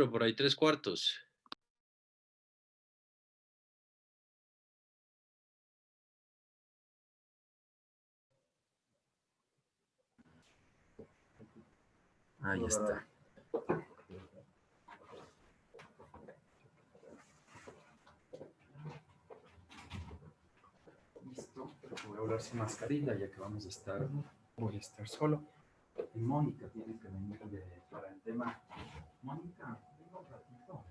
pero por ahí 3/4. Ahí está. Listo. Voy a hablar sin mascarilla ya que voy a estar solo. Y Mónica tiene que venir para el tema. Mónica, venga un ratito.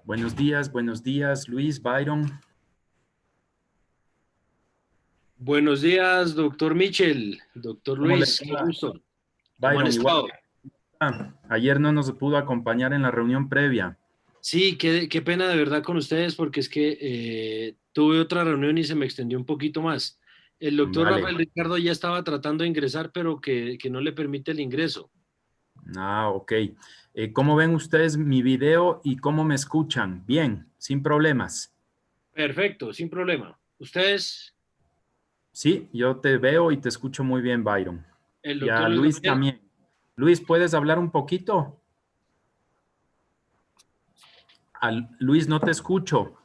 Buenos días, Luis, Byron. Buenos días, doctor Mitchell, doctor ¿Cómo le Luis, qué va? gusto. ¿Cómo han Byron, igual. estado? Ayer no nos pudo acompañar en la reunión previa. Sí, qué pena de verdad con ustedes porque es que tuve otra reunión y se me extendió un poquito más. El doctor Vale. Rafael Ricardo ya estaba tratando de ingresar, pero que no le permite el ingreso. Ok. ¿Cómo ven ustedes mi video y cómo me escuchan? Bien, sin problemas. Perfecto, sin problema. Ustedes, Sí, yo te veo y te escucho muy bien, Byron. el Y a doctor Luis Luis Gabriel, también. Luis, ¿puedes hablar un poquito? Luis, no te escucho.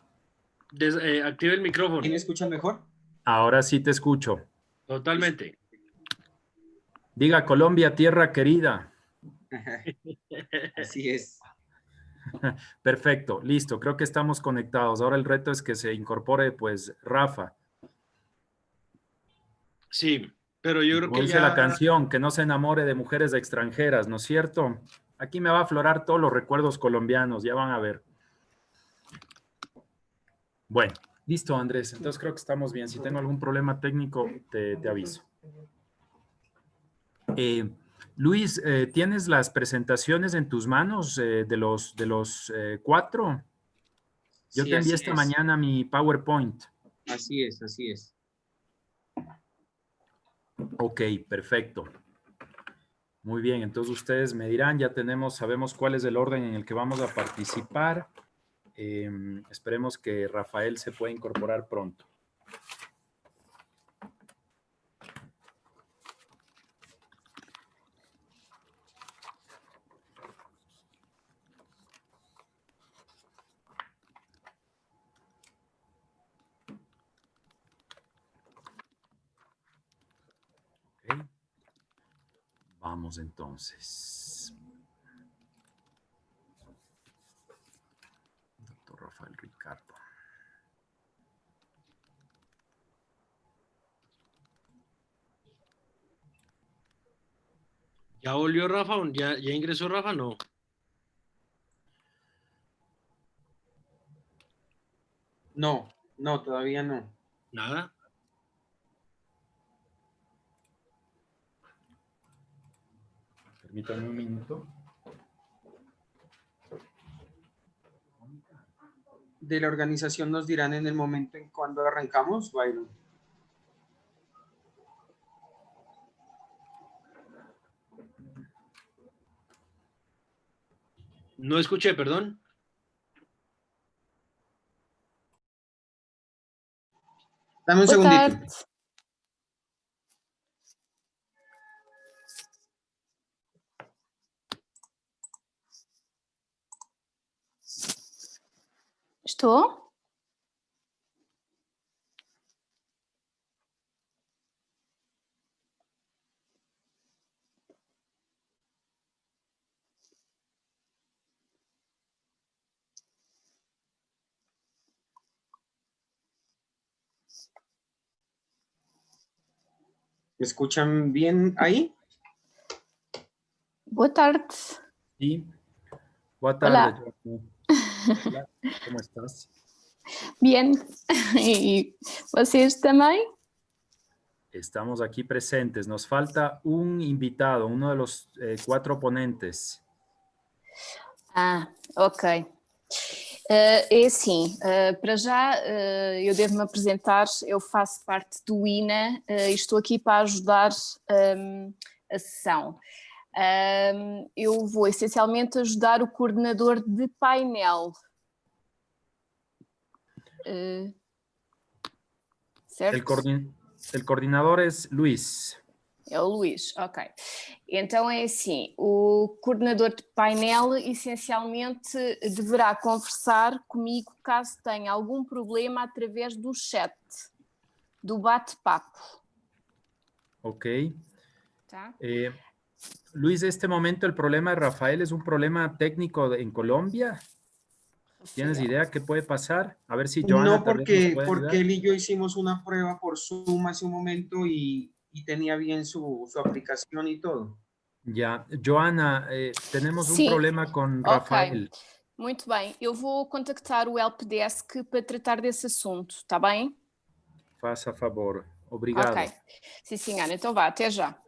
active el ¿Sí micrófono. me escuchan mejor? Ahora sí te escucho. Totalmente. Diga Colombia, tierra querida. Así es. Perfecto, listo, creo que estamos conectados. Ahora el reto es que se incorpore, pues, Rafa. Sí, pero yo Y creo como que dice la ya, canción, que no se enamore de mujeres extranjeras, ¿no es cierto? Aquí me va a aflorar todos los recuerdos colombianos, ya van a ver. Bueno, listo, Andrés. Entonces creo que estamos bien. Si tengo algún problema técnico, te aviso. Luis, ¿tienes las presentaciones en tus manos de los 4? Yo Sí, te envié así esta es. mañana mi PowerPoint. Así es, así es. Ok, perfecto. Muy bien, entonces ustedes me dirán, sabemos cuál es el orden en el que vamos a participar. Esperemos que Rafael se pueda incorporar pronto. Vamos entonces. Doctor Rafael Ricardo. ¿Ya volvió Rafa? ¿Ya ingresó Rafa? No. No, no, todavía no. Nada. Permítame un minuto. De la organización nos dirán en el momento en cuando arrancamos, Byron. No escuché, perdón. Dame un Boa segundito. tarde. Estou? ¿Me escuchan bien ahí? Boa tarde. Sí. Buenas Hola. tardes. Hola, ¿cómo estás? Bien. E vocês também? Estamos aquí presentes. Nos falta un invitado, uno de los 4 ponentes. Ah, ok. É assim, para já eu devo-me apresentar, eu faço parte do INA e estou aqui para ajudar a sessão. Eu vou essencialmente ajudar o coordenador de painel. Certo? El coordinador es Luis. É o Luís, ok. Então é assim, o coordenador de painel essencialmente deverá conversar comigo caso tenha algum problema através do chat, do bate-papo. Ok. Tá? Luis, este momento el problema de Rafael es un problema técnico en Colombia. ¿Tienes idea qué puede pasar? A ver si Joana No, tal vez nos puede porque ayudar. él y yo hicimos una prueba por Zoom hace un momento y tenía bien su aplicación y todo. Ya, Joana, tenemos un Sim. problema con Rafael. Ok, muito bem. Eu vou contactar o Helpdesk para tratar desse assunto, está bem? Faça favor. Obrigado. Ok. Sim, senhora. Então vá, até já.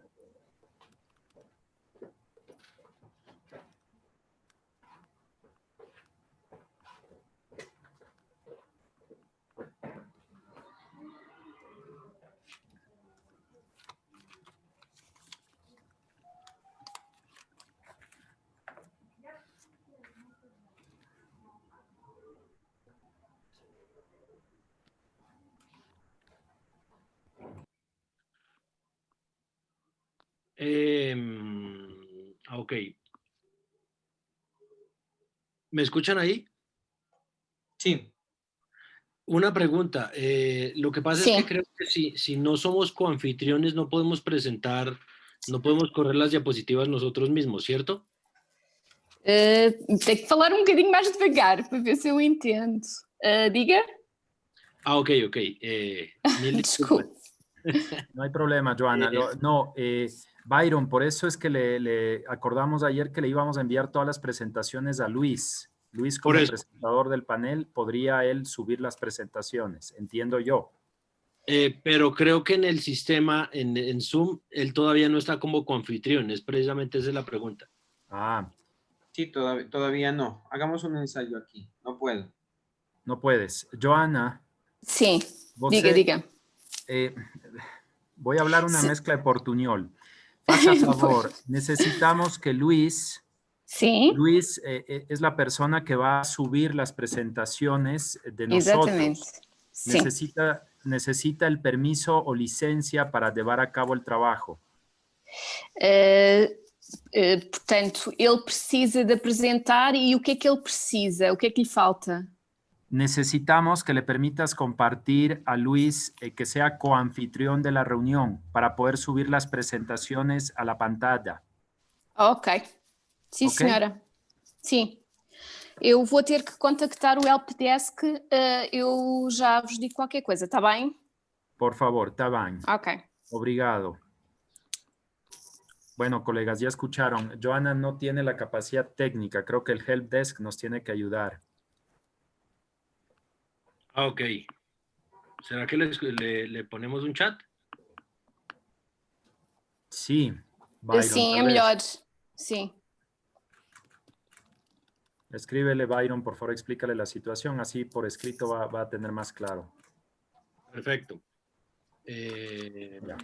Ok. ¿Me escuchan ahí? Sí. Una pregunta. Lo que pasa es que Sim. creo que si no somos coanfitriones no podemos presentar, no podemos correr las diapositivas nosotros mismos, ¿cierto? Tenho que falar um bocadinho mais devagar para ver se eu entendo. Diga? Ah, ok. Mil disculpas. Desculpe. No hay problema, Joana. Byron, por eso es que le acordamos ayer que le íbamos a enviar todas las presentaciones a Luis. Luis, como Por eso. presentador del panel, podría él subir las presentaciones, entiendo yo. Pero creo que en el sistema, en Zoom, él todavía no está como coanfitrión. Es precisamente esa es la pregunta. Ah, Sí, todavía no. Hagamos un ensayo aquí. No puedo. no puedes. Joana, Sim. você, Diga. voy a hablar una Sí. mezcla de portuñol. Faça favor, necesitamos que Luis es la persona que va a subir las presentaciones de nosotros. Exatamente. Sim. Necesita el permiso o licencia para llevar a cabo el trabajo. Portanto, ele precisa de apresentar e o que é que ele precisa? O que é que lhe falta? Necesitamos que le permitas compartir a Luis que sea coanfitrión de la reunión para poder subir las presentaciones a la pantalla. Ok. Sim, Ok. senhora. Sim. Eu vou ter que contactar o helpdesk. Eu já vos digo qualquer coisa, tá bem? Por favor, está bien. Ok. Obrigado. Bueno, colegas, ya escucharon. Joana no tiene la capacidad técnica. Creo que el help desk nos tiene que ayudar. Ah, ok. ¿Será que le ponemos un chat? Sí, Byron, Sim, é tal vez. melhor. Sim. Escríbele, Byron, por favor, explícale la situación. Así por escrito va a tener más claro. Perfecto. Ya.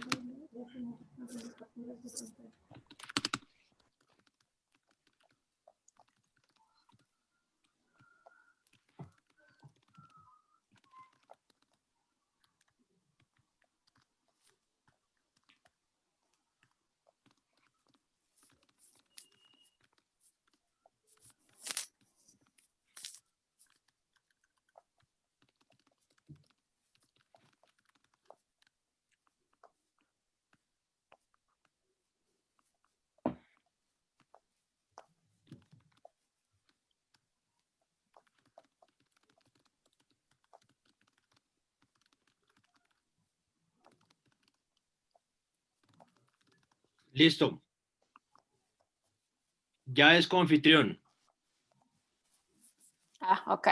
Listo. Ya es coanfitrión. Ah, ok.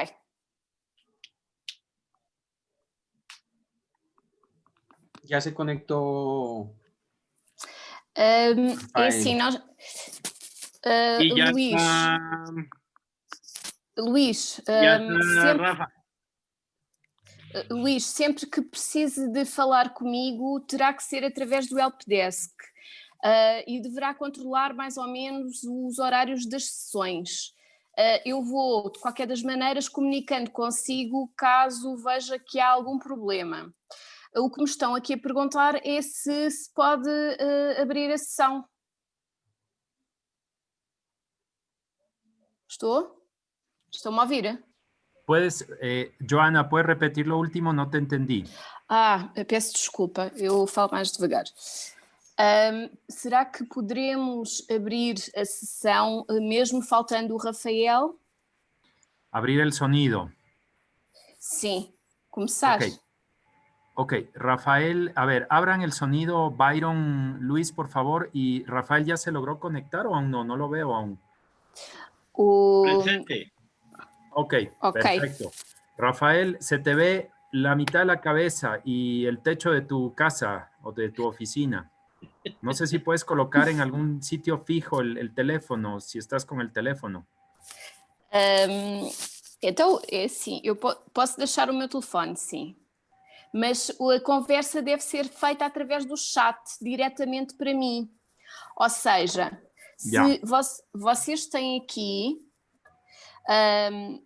Ya se conectó É Rafael. assim, nós... Y ya Luís, ya está sempre... Rafa. Luís, sempre que precise de falar comigo, terá que ser através do helpdesk. E deverá controlar mais ou menos os horários das sessões. Eu vou, de qualquer das maneiras, comunicando consigo caso veja que há algum problema. O que me estão aqui a perguntar é se pode abrir a sessão. Estou? Estão-me a ouvir? Puedes, Joana, ¿puedes repetir lo último? No te entendí. Peço desculpa, eu falo mais devagar. Será que poderemos abrir a sessão mesmo faltando o Rafael? Abrir el sonido. Sim, começar. Ok, Rafael, a ver, abran el sonido, Byron, Luis, por favor. ¿Y Rafael ya se logró conectar o aún no? No lo veo aún. Presente. Ok, Ok. perfecto. Rafael, se te ve la mitad de la cabeza y el techo de tu casa o de tu oficina. No sé si puedes colocar en algún sitio fijo el teléfono, si estás con el teléfono. Então, é assim, eu posso deixar o meu telefone, sim. Mas a conversa deve ser feita através do chat, diretamente para mim. Ou seja, se vocês têm aqui,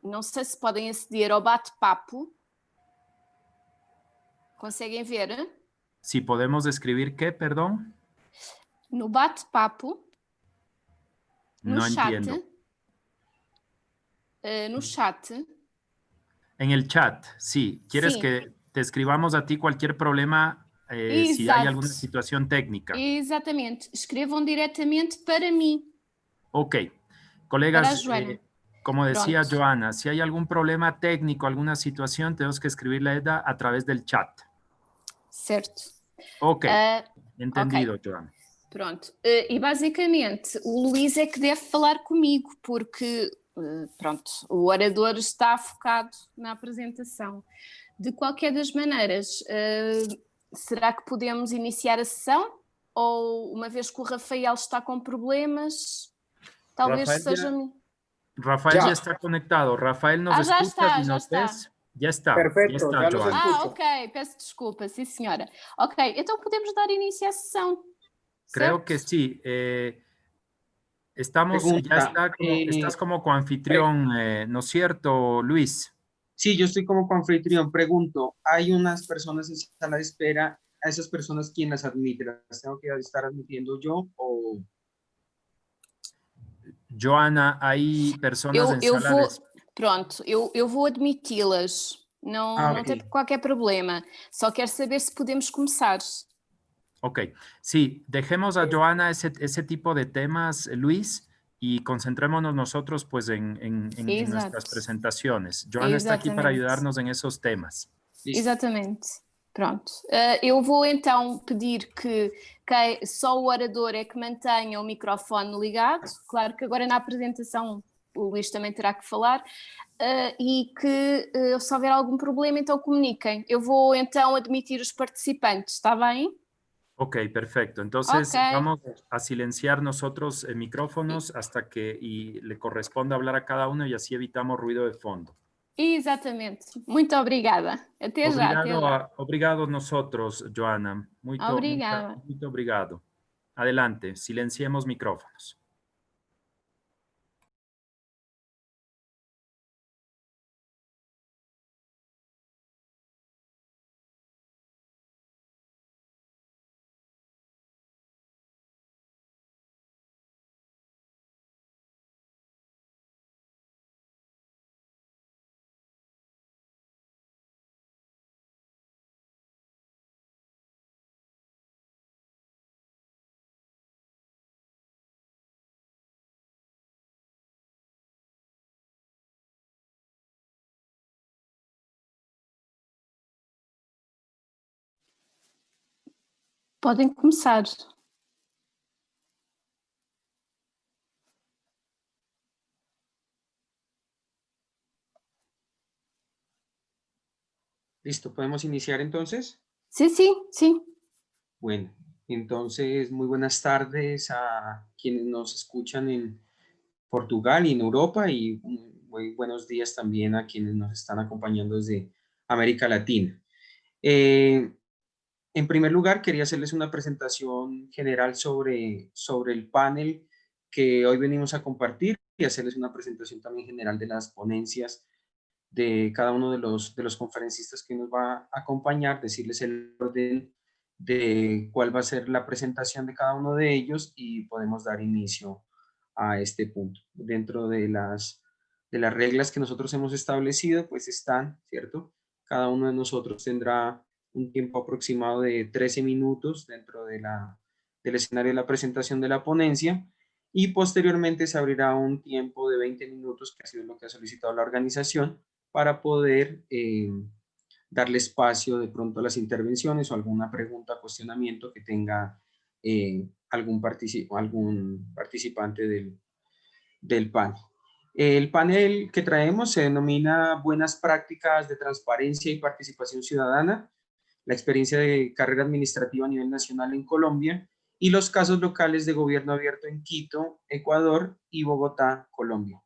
não sei se podem aceder ao bate-papo. Conseguem ver? Si podemos describir qué, perdón. No bate-papo, no No chat, entiendo. no chat. En el chat, sí. ¿Quieres Sim. que te escribamos a ti cualquier problema si hay alguna situación técnica? Exatamente. Escrevam diretamente para mim. Ok. Para a Colegas, Joana. como decía Pronto. Joana, si hay algún problema técnico, alguna situación, tenemos que escribirle a Eda a través del chat. Certo. Ok. Entendido, ok. Joana. Pronto. E basicamente o Luís é que deve falar comigo, porque pronto, o orador está focado na apresentação. De qualquer das maneiras, será que podemos iniciar a sessão? Ou uma vez que o Rafael está com problemas, talvez seja... Rafael ya está conectado. Rafael, ¿nos já escuchas está, y já nos está. ves? Ya está. Perfecto, ya está, ya los Joana. escucho. Ok, peço desculpa, sim senhora. Ok, então podemos dar início à sessão. Creo Certo? que sí. Estamos, Pregunta, estás como coanfitrión, ¿no es cierto, Luis? Sí, yo estoy como coanfitrión. Pregunto, hay unas personas en sala de espera, ¿a esas personas quién las admite? ¿Las tengo que estar admitiendo yo o...? Joana, hay personas en Eu sala vou, de... pronto, eu vou admiti-las. Não, não ok. tem qualquer problema. Só quero saber se podemos começar. Ok, sí, dejemos a Joana ese tipo de temas, Luis, y concentrémonos nosotros pues en nuestras Exato, presentaciones. Joana está aquí para exatamente. ayudarnos en esos temas. Listo. Exatamente. Pronto. Eu vou então pedir que só o orador é que mantenha o microfone ligado. Claro que agora na apresentação o Luís também terá que falar. E que se houver algum problema, então comuniquem. Eu vou então admitir os participantes, está bem? Ok, perfecto. Entonces Ok. vamos a silenciar nosotros micrófonos hasta que le corresponda hablar a cada uno y así evitamos ruido de fondo. Exatamente. Muito obrigada. Até já, até já. Obrigado nosotros, Joana. Obrigada. Muito obrigado. Adelante, silenciemos micrófonos. Podem começar. Listo, ¿podemos iniciar entonces? Sim, sim, sim. Bueno, entonces muy buenas tardes a quienes nos escuchan en Portugal y en Europa y muy buenos días también a quienes nos están acompañando desde América Latina. En primer lugar, quería hacerles una presentación general sobre el panel que hoy venimos a compartir y hacerles una presentación también general de las ponencias de cada uno de los conferencistas que nos va a acompañar, decirles el orden de cuál va a ser la presentación de cada uno de ellos y podemos dar inicio a este punto. Dentro de las reglas que nosotros hemos establecido, pues están, ¿cierto? Cada uno de nosotros tendrá un tiempo aproximado de 13 minutos dentro del escenario de la presentación de la ponencia y posteriormente se abrirá un tiempo de 20 minutos, que ha sido lo que ha solicitado la organización, para poder darle espacio de pronto a las intervenciones o alguna pregunta o cuestionamiento que tenga algún participante del panel. El panel que traemos se denomina Buenas prácticas de transparencia y participación ciudadana, la experiencia de carrera administrativa a nivel nacional en Colombia y los casos locales de gobierno abierto en Quito, Ecuador y Bogotá, Colombia.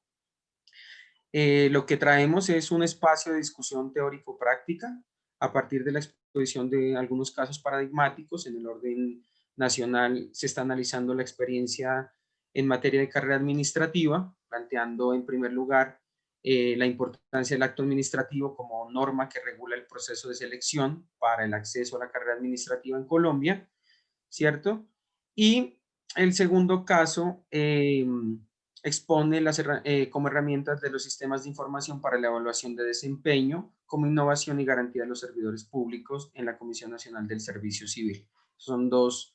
Lo que traemos es un espacio de discusión teórico-práctica a partir de la exposición de algunos casos paradigmáticos. En el orden nacional se está analizando la experiencia en materia de carrera administrativa, planteando en primer lugar la importancia del acto administrativo como norma que regula el proceso de selección para el acceso a la carrera administrativa en Colombia, ¿cierto? Y el segundo caso expone como herramientas de los sistemas de información para la evaluación de desempeño como innovación y garantía de los servidores públicos en la Comisión Nacional del Servicio Civil. Son dos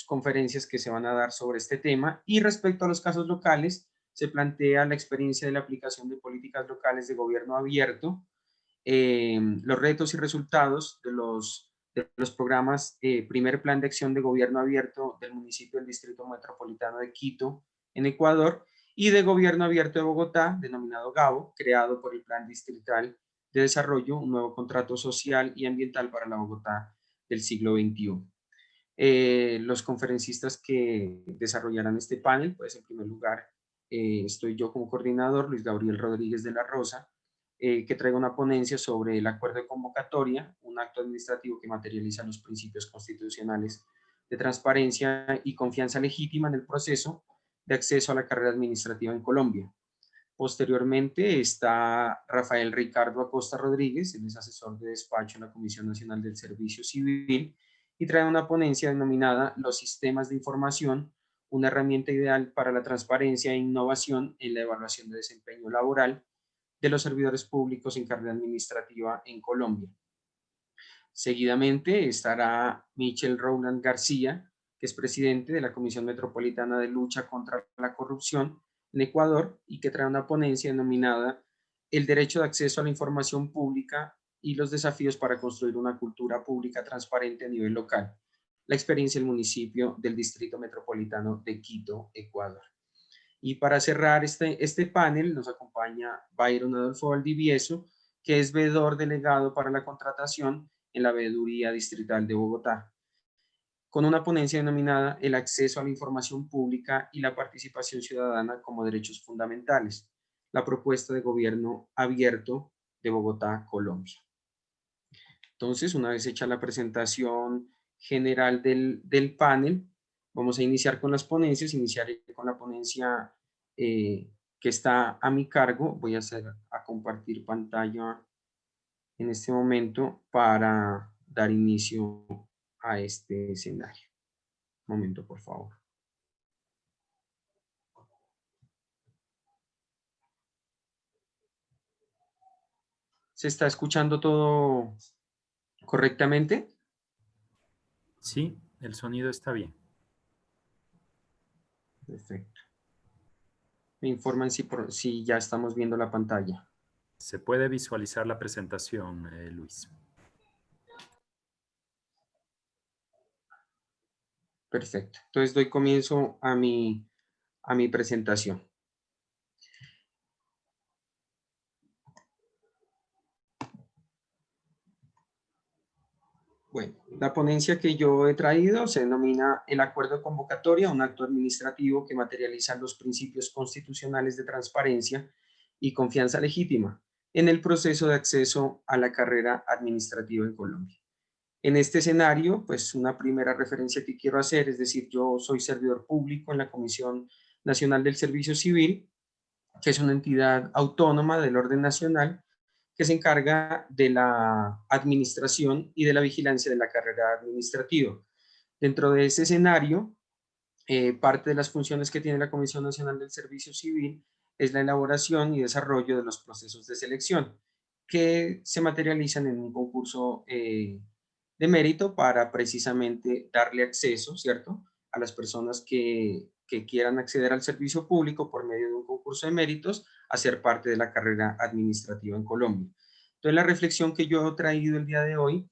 conferencias que se van a dar sobre este tema. Y respecto a los casos locales, se plantea la experiencia de la aplicación de políticas locales de gobierno abierto, los retos y resultados de los programas Primer Plan de Acción de Gobierno Abierto del municipio del Distrito Metropolitano de Quito, en Ecuador, y de Gobierno Abierto de Bogotá, denominado GABO, creado por el Plan Distrital de Desarrollo, un nuevo contrato social y ambiental para la Bogotá del siglo XXI. Los conferencistas que desarrollarán este panel, pues en primer lugar estoy yo como coordinador, Luis Gabriel Rodríguez de la Rosa, que traiga una ponencia sobre el acuerdo de convocatoria, un acto administrativo que materializa los principios constitucionales de transparencia y confianza legítima en el proceso de acceso a la carrera administrativa en Colombia. Posteriormente está Rafael Ricardo Acosta Rodríguez, él es asesor de despacho en la Comisión Nacional del Servicio Civil y trae una ponencia denominada Los sistemas de información, una herramienta ideal para la transparencia e innovación en la evaluación de desempeño laboral de los servidores públicos en carrera administrativa en Colombia. Seguidamente estará Michel Rowland García, que es presidente de la Comisión Metropolitana de Lucha contra la Corrupción en Ecuador y que trae una ponencia denominada El derecho de acceso a la información pública y los desafíos para construir una cultura pública transparente a nivel local. La experiencia del municipio del Distrito Metropolitano de Quito, Ecuador. Y para cerrar este panel nos acompaña Byron Adolfo Valdivieso, que es veedor delegado para la contratación en la Veeduría Distrital de Bogotá, con una ponencia denominada El acceso a la información pública y la participación ciudadana como derechos fundamentales, la propuesta de gobierno abierto de Bogotá, Colombia. Entonces, una vez hecha la presentación general del panel, vamos a iniciar con las ponencias. Iniciaré con la ponencia que está a mi cargo. Voy a compartir pantalla en este momento para dar inicio a este escenario. Un momento, por favor. ¿Se está escuchando todo correctamente? Sí, el sonido está bien. Perfecto. Me informan si ya estamos viendo la pantalla. Se puede visualizar la presentación, Luis. Perfecto. Entonces doy comienzo a mi presentación. Bueno, la ponencia que yo he traído se denomina el acuerdo de convocatoria, un acto administrativo que materializa los principios constitucionales de transparencia y confianza legítima en el proceso de acceso a la carrera administrativa en Colombia. En este escenario, pues una primera referencia que quiero hacer, es decir, yo soy servidor público en la Comisión Nacional del Servicio Civil, que es una entidad autónoma del orden nacional, que se encarga de la administración y de la vigilancia de la carrera administrativa. Dentro de ese escenario, parte de las funciones que tiene la Comisión Nacional del Servicio Civil es la elaboración y desarrollo de los procesos de selección, que se materializan en un concurso de mérito para precisamente darle acceso, ¿cierto?, a las personas que quieran acceder al servicio público por medio de un concurso de méritos a ser parte de la carrera administrativa en Colombia. Entonces, la reflexión que yo he traído el día de hoy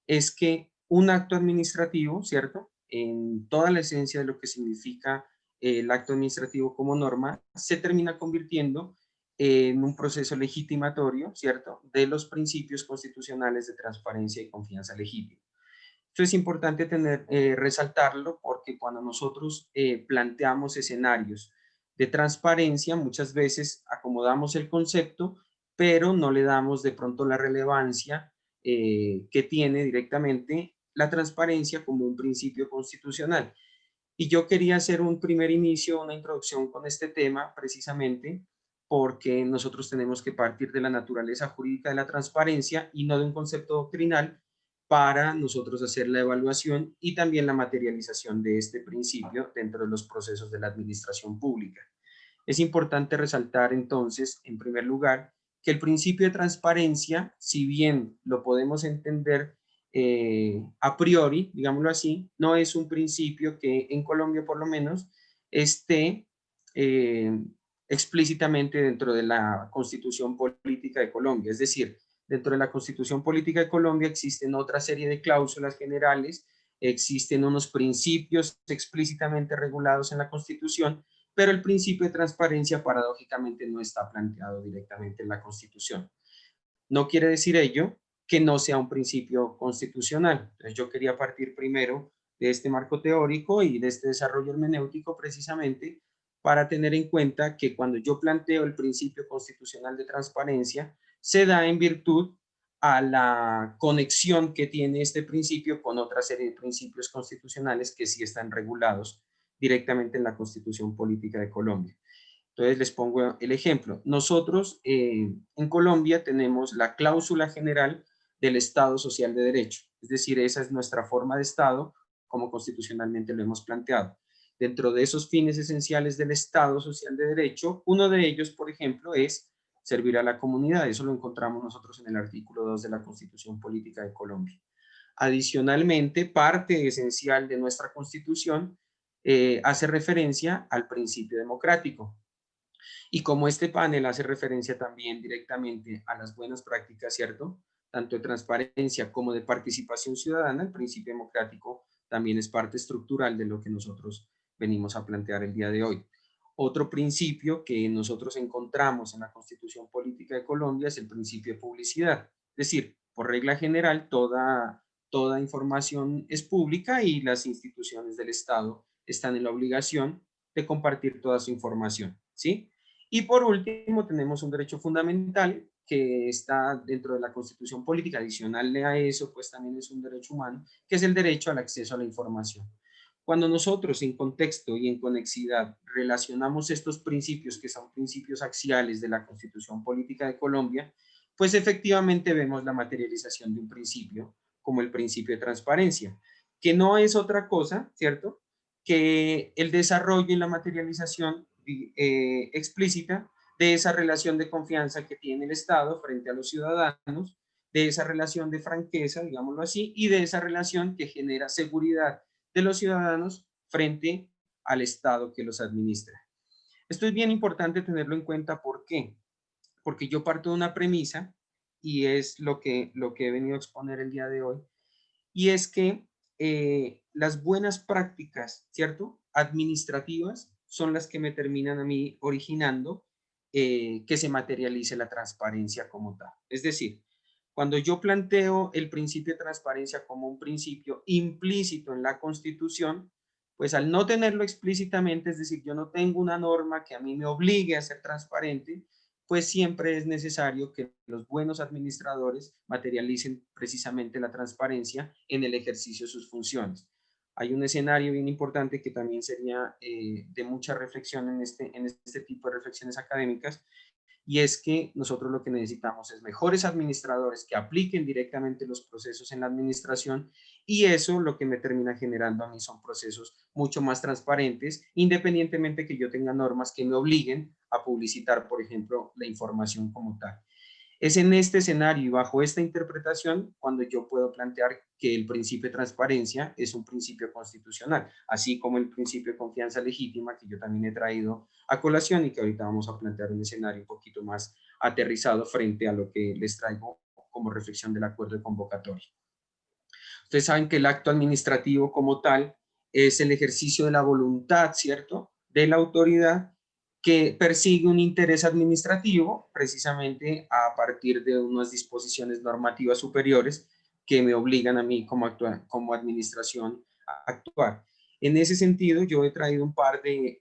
es que un acto administrativo, ¿cierto?, en toda la esencia de lo que significa el acto administrativo como norma, se termina convirtiendo en un proceso legitimatorio, ¿cierto?, de los principios constitucionales de transparencia y confianza legítima. Esto es importante resaltarlo porque cuando nosotros planteamos escenarios de transparencia, muchas veces acomodamos el concepto, pero no le damos de pronto la relevancia que tiene directamente la transparencia como un principio constitucional. Y yo quería hacer un primer inicio, una introducción con este tema precisamente porque nosotros tenemos que partir de la naturaleza jurídica de la transparencia y no de un concepto doctrinal para nosotros hacer la evaluación y también la materialización de este principio dentro de los procesos de la administración pública. Es importante resaltar entonces, en primer lugar, que el principio de transparencia, si bien lo podemos entender a priori, digámoslo así, no es un principio que en Colombia por lo menos esté explícitamente dentro de la Constitución Política de Colombia. Es decir, dentro de la Constitución Política de Colombia existen otra serie de cláusulas generales, existen unos principios explícitamente regulados en la Constitución, pero el principio de transparencia paradójicamente no está planteado directamente en la Constitución. No quiere decir ello que no sea un principio constitucional. Entonces yo quería partir primero de este marco teórico y de este desarrollo hermenéutico precisamente para tener en cuenta que cuando yo planteo el principio constitucional de transparencia, se da en virtud a la conexión que tiene este principio con otra serie de principios constitucionales que sí están regulados directamente en la Constitución Política de Colombia. Entonces les pongo el ejemplo. Nosotros en Colombia tenemos la cláusula general del Estado Social de Derecho, es decir, esa es nuestra forma de Estado como constitucionalmente lo hemos planteado. Dentro de esos fines esenciales del Estado Social de Derecho, uno de ellos, por ejemplo, es servir a la comunidad. Eso lo encontramos nosotros en el artículo 2 de la Constitución Política de Colombia. Adicionalmente, parte esencial de nuestra Constitución hace referencia al principio democrático. Y como este panel hace referencia también directamente a las buenas prácticas, ¿cierto? Tanto de transparencia como de participación ciudadana, el principio democrático también es parte estructural de lo que nosotros venimos a plantear el día de hoy. Otro principio que nosotros encontramos en la Constitución Política de Colombia es el principio de publicidad. Es decir, por regla general, toda información es pública y las instituciones del Estado están en la obligación de compartir toda su información, ¿sí? Y por último, tenemos un derecho fundamental que está dentro de la Constitución Política. Adicional a eso, pues también es un derecho humano, que es el derecho al acceso a la información. Cuando nosotros en contexto y en conexidad relacionamos estos principios, que son principios axiales de la Constitución Política de Colombia, pues efectivamente vemos la materialización de un principio, como el principio de transparencia, que no es otra cosa, ¿cierto?, que el desarrollo y la materialización explícita de esa relación de confianza que tiene el Estado frente a los ciudadanos, de esa relación de franqueza, digámoslo así, y de esa relación que genera seguridad de los ciudadanos frente al Estado que los administra. Esto es bien importante tenerlo en cuenta. ¿Por qué? Porque yo parto de una premisa, y es lo que he venido a exponer el día de hoy, y es que las buenas prácticas, ¿cierto?, administrativas son las que me terminan a mí originando que se materialice la transparencia como tal. Es decir, cuando yo planteo el principio de transparencia como un principio implícito en la Constitución, pues al no tenerlo explícitamente, es decir, yo no tengo una norma que a mí me obligue a ser transparente, pues siempre es necesario que los buenos administradores materialicen precisamente la transparencia en el ejercicio de sus funciones. Hay un escenario bien importante que también sería de mucha reflexión en este tipo de reflexiones académicas, y es que nosotros lo que necesitamos es mejores administradores que apliquen directamente los procesos en la administración, y eso lo que me termina generando a mí son procesos mucho más transparentes, independientemente que yo tenga normas que me obliguen a publicitar, por ejemplo, la información como tal. Es en este escenario y bajo esta interpretación cuando yo puedo plantear que el principio de transparencia es un principio constitucional, así como el principio de confianza legítima, que yo también he traído a colación y que ahorita vamos a plantear un escenario un poquito más aterrizado frente a lo que les traigo como reflexión del acuerdo de convocatoria. Ustedes saben que el acto administrativo como tal es el ejercicio de la voluntad, ¿cierto?, de la autoridad que persigue un interés administrativo precisamente a partir de unas disposiciones normativas superiores que me obligan a mí como administración a actuar. En ese sentido, yo he traído un par de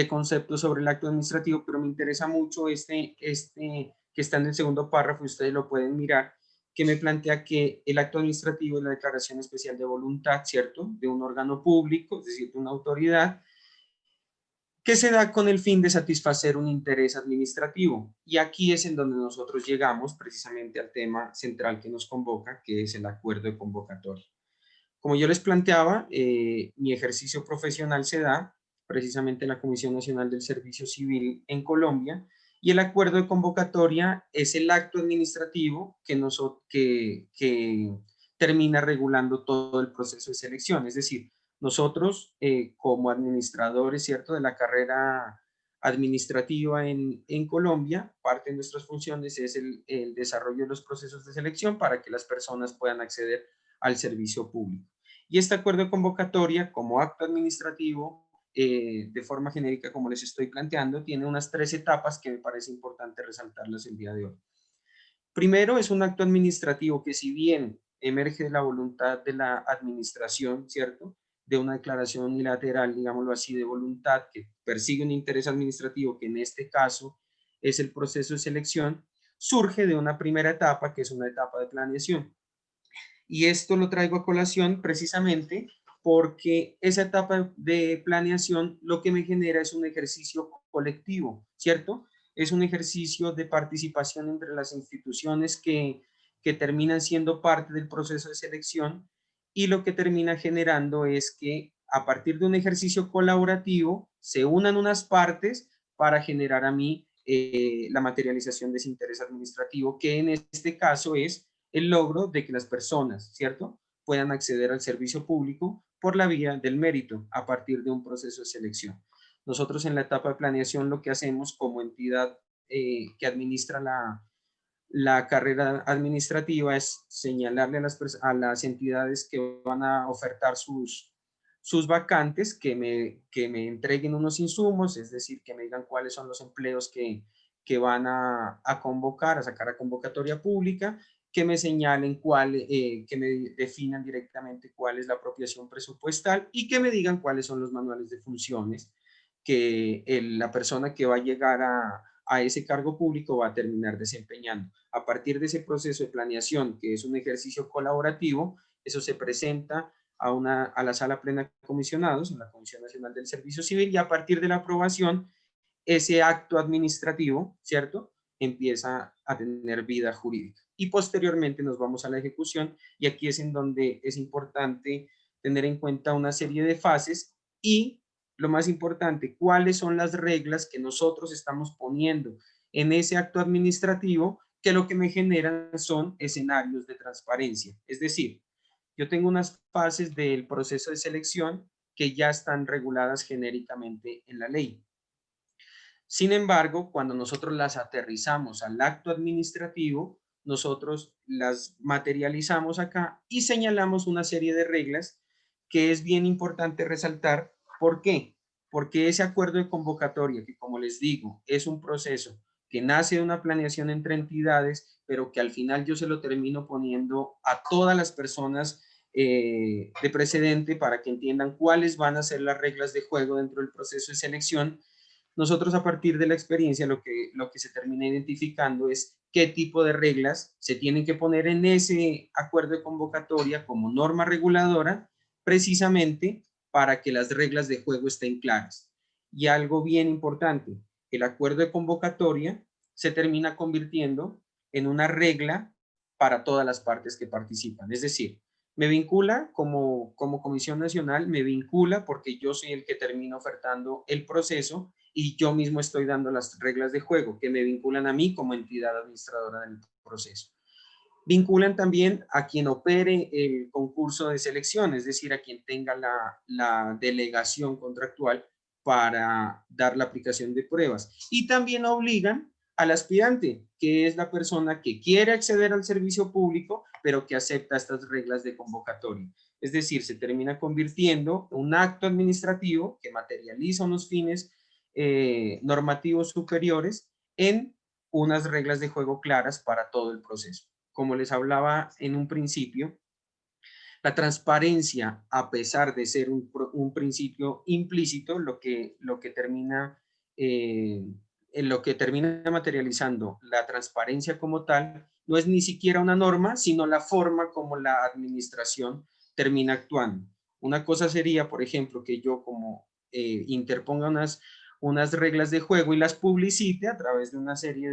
conceptos sobre el acto administrativo, pero me interesa mucho este que está en el segundo párrafo, ustedes lo pueden mirar, que me plantea que el acto administrativo es la declaración especial de voluntad, ¿cierto?, de un órgano público, es decir, de una autoridad, que se da con el fin de satisfacer un interés administrativo. Y aquí es en donde nosotros llegamos precisamente al tema central que nos convoca, que es el acuerdo de convocatoria. Como yo les planteaba, mi ejercicio profesional se da precisamente en la Comisión Nacional del Servicio Civil en Colombia, y el acuerdo de convocatoria es el acto administrativo que termina regulando todo el proceso de selección. Es decir, nosotros como administradores, ¿cierto?, de la carrera administrativa en Colombia, parte de nuestras funciones es el desarrollo de los procesos de selección para que las personas puedan acceder al servicio público. Y este acuerdo de convocatoria, como acto administrativo, de forma genérica, como les estoy planteando, tiene unas 3 etapas que me parece importante resaltarlas el día de hoy. Primero, es un acto administrativo que, si bien emerge de la voluntad de la administración, ¿cierto?, de una declaración unilateral, digámoslo así, de voluntad que persigue un interés administrativo, que en este caso es el proceso de selección, surge de una primera etapa, que es una etapa de planeación. Y esto lo traigo a colación precisamente porque esa etapa de planeación lo que me genera es un ejercicio colectivo, ¿cierto? Es un ejercicio de participación entre las instituciones que terminan siendo parte del proceso de selección, y lo que termina generando es que a partir de un ejercicio colaborativo se unan unas partes para generar a mí la materialización de ese interés administrativo, que en este caso es el logro de que las personas, ¿cierto?, puedan acceder al servicio público por la vía del mérito a partir de un proceso de selección. Nosotros en la etapa de planeación lo que hacemos como entidad que administra la carrera administrativa es señalarle a las entidades que van a ofertar sus vacantes que me entreguen unos insumos, es decir, que me digan cuáles son los empleos que van a convocar, a sacar a convocatoria pública, que me señalen que me definan directamente cuál es la apropiación presupuestal y que me digan cuáles son los manuales de funciones que la persona que va a llegar a ese cargo público va a terminar desempeñando. A partir de ese proceso de planeación, que es un ejercicio colaborativo, eso se presenta a la sala plena de comisionados, en la Comisión Nacional del Servicio Civil, y a partir de la aprobación, ese acto administrativo, ¿cierto?, empieza a tener vida jurídica. Y posteriormente nos vamos a la ejecución, y aquí es en donde es importante tener en cuenta una serie de fases y, lo más importante, cuáles son las reglas que nosotros estamos poniendo en ese acto administrativo, que lo que me generan son escenarios de transparencia. Es decir, yo tengo unas fases del proceso de selección que ya están reguladas genéricamente en la ley. Sin embargo, cuando nosotros las aterrizamos al acto administrativo, nosotros las materializamos acá y señalamos una serie de reglas que es bien importante resaltar. ¿Por qué? Porque ese acuerdo de convocatoria, que como les digo, es un proceso que nace de una planeación entre entidades, pero que al final yo se lo termino poniendo a todas las personas de precedente para que entiendan cuáles van a ser las reglas de juego dentro del proceso de selección. Nosotros a partir de la experiencia lo que se termina identificando es qué tipo de reglas se tienen que poner en ese acuerdo de convocatoria como norma reguladora, precisamente para que las reglas de juego estén claras. Y algo bien importante, el acuerdo de convocatoria se termina convirtiendo en una regla para todas las partes que participan. Es decir, me vincula como Comisión Nacional, me vincula porque yo soy el que termina ofertando el proceso y yo mismo estoy dando las reglas de juego que me vinculan a mí como entidad administradora del proceso. Vinculan también a quien opere el concurso de selección, es decir, a quien tenga la delegación contractual para dar la aplicación de pruebas. Y también obligan al aspirante, que es la persona que quiere acceder al servicio público, pero que acepta estas reglas de convocatoria. Es decir, se termina convirtiendo en un acto administrativo que materializa unos fines normativos superiores en unas reglas de juego claras para todo el proceso. Como les hablaba en un principio, la transparencia, a pesar de ser un principio implícito, lo que termina materializando la transparencia como tal, no es ni siquiera una norma, sino la forma como la administración termina actuando. Una cosa sería, por ejemplo, que yo como interponga unas reglas de juego y las publicite a través de una serie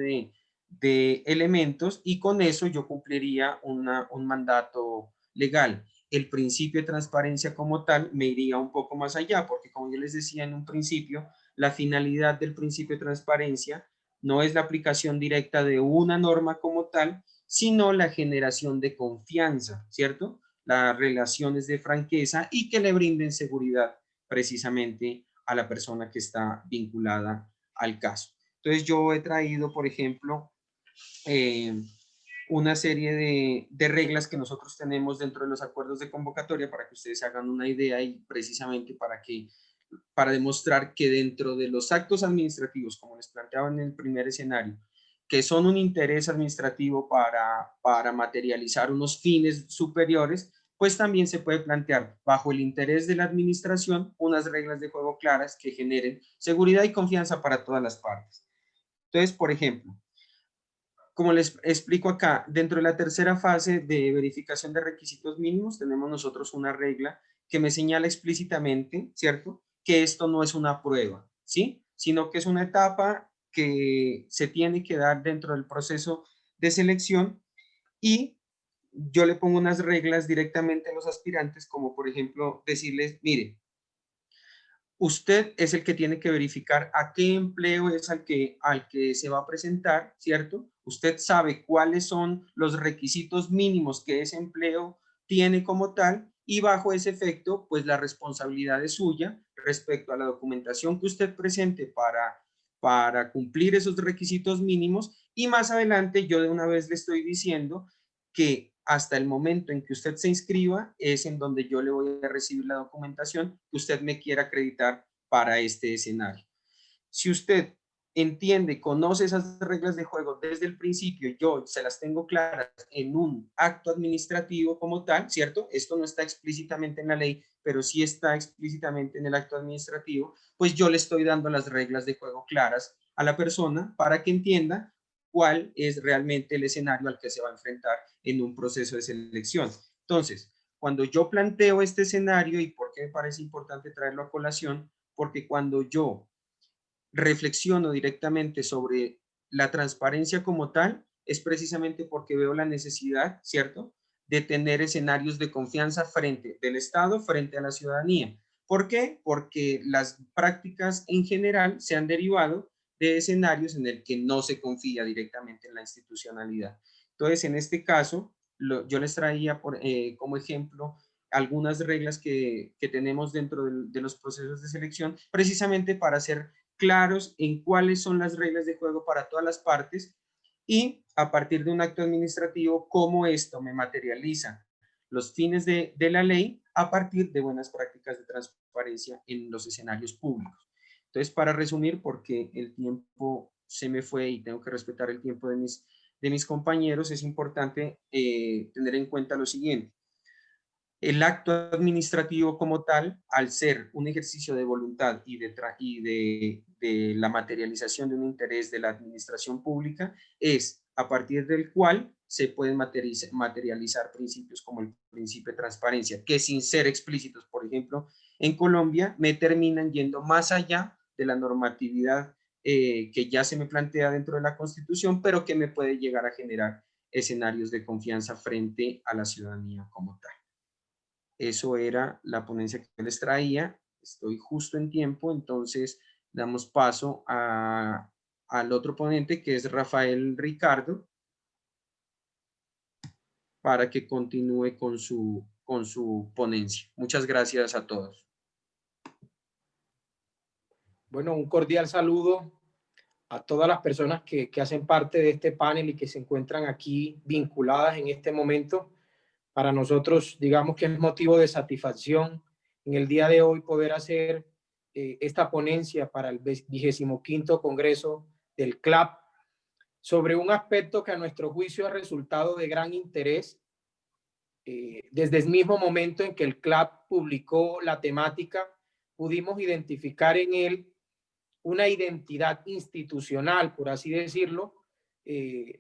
de elementos, y con eso yo cumpliría un mandato legal. El principio de transparencia como tal me iría un poco más allá, porque como yo les decía en un principio, la finalidad del principio de transparencia no es la aplicación directa de una norma como tal, sino la generación de confianza, ¿cierto? Las relaciones de franqueza y que le brinden seguridad precisamente a la persona que está vinculada al caso. Entonces yo he traído, por ejemplo, una serie de reglas que nosotros tenemos dentro de los acuerdos de convocatoria para que ustedes hagan una idea y precisamente para demostrar que dentro de los actos administrativos, como les planteaba en el primer escenario, que son un interés administrativo para materializar unos fines superiores, pues también se puede plantear bajo el interés de la administración unas reglas de juego claras que generen seguridad y confianza para todas las partes. Entonces, por ejemplo, como les explico acá, dentro de la tercera fase de verificación de requisitos mínimos, tenemos nosotros una regla que me señala explícitamente, ¿cierto?, que esto no es una prueba, ¿sí?, sino que es una etapa que se tiene que dar dentro del proceso de selección, y yo le pongo unas reglas directamente a los aspirantes, como por ejemplo decirles, mire, usted es el que tiene que verificar a qué empleo es al que se va a presentar, ¿cierto? Usted sabe cuáles son los requisitos mínimos que ese empleo tiene como tal, y bajo ese efecto, pues la responsabilidad es suya respecto a la documentación que usted presente para cumplir esos requisitos mínimos. Y más adelante yo de una vez le estoy diciendo que hasta el momento en que usted se inscriba es en donde yo le voy a recibir la documentación que usted me quiera acreditar para este escenario. Si usted entiende, conoce esas reglas de juego desde el principio, yo se las tengo claras en un acto administrativo como tal, ¿cierto? Esto no está explícitamente en la ley, pero sí está explícitamente en el acto administrativo, pues yo le estoy dando las reglas de juego claras a la persona para que entienda cuál es realmente el escenario al que se va a enfrentar en un proceso de selección. Entonces, cuando yo planteo este escenario, y por qué me parece importante traerlo a colación, porque cuando yo reflexiono directamente sobre la transparencia como tal, es precisamente porque veo la necesidad, ¿cierto?, de tener escenarios de confianza frente del Estado, frente a la ciudadanía. ¿Por qué? Porque las prácticas en general se han derivado de escenarios en el que no se confía directamente en la institucionalidad. Entonces, en este caso, yo les traía como ejemplo algunas reglas que tenemos dentro de los procesos de selección, precisamente para hacer claros en cuáles son las reglas de juego para todas las partes, y a partir de un acto administrativo, cómo esto me materializa los fines de la ley a partir de buenas prácticas de transparencia en los escenarios públicos. Entonces, para resumir, porque el tiempo se me fue y tengo que respetar el tiempo de mis compañeros, es importante tener en cuenta lo siguiente. El acto administrativo como tal, al ser un ejercicio de voluntad y de la materialización de un interés de la administración pública, es a partir del cual se pueden materializar principios como el principio de transparencia, que sin ser explícitos, por ejemplo, en Colombia, me terminan yendo más allá de la normatividad que ya se me plantea dentro de la Constitución, pero que me puede llegar a generar escenarios de confianza frente a la ciudadanía como tal. Eso era la ponencia que les traía. Estoy justo en tiempo, entonces damos paso al otro ponente, que es Rafael Ricardo, para que continúe con su ponencia. Muchas gracias a todos. Bueno, un cordial saludo a todas las personas que hacen parte de este panel y que se encuentran aquí vinculadas en este momento. Para nosotros, digamos que es motivo de satisfacción en el día de hoy poder hacer esta ponencia para el 25º Congreso del CLAP sobre un aspecto que a nuestro juicio ha resultado de gran interés desde el mismo momento en que el CLAP publicó la temática. Pudimos identificar en él una identidad institucional, por así decirlo,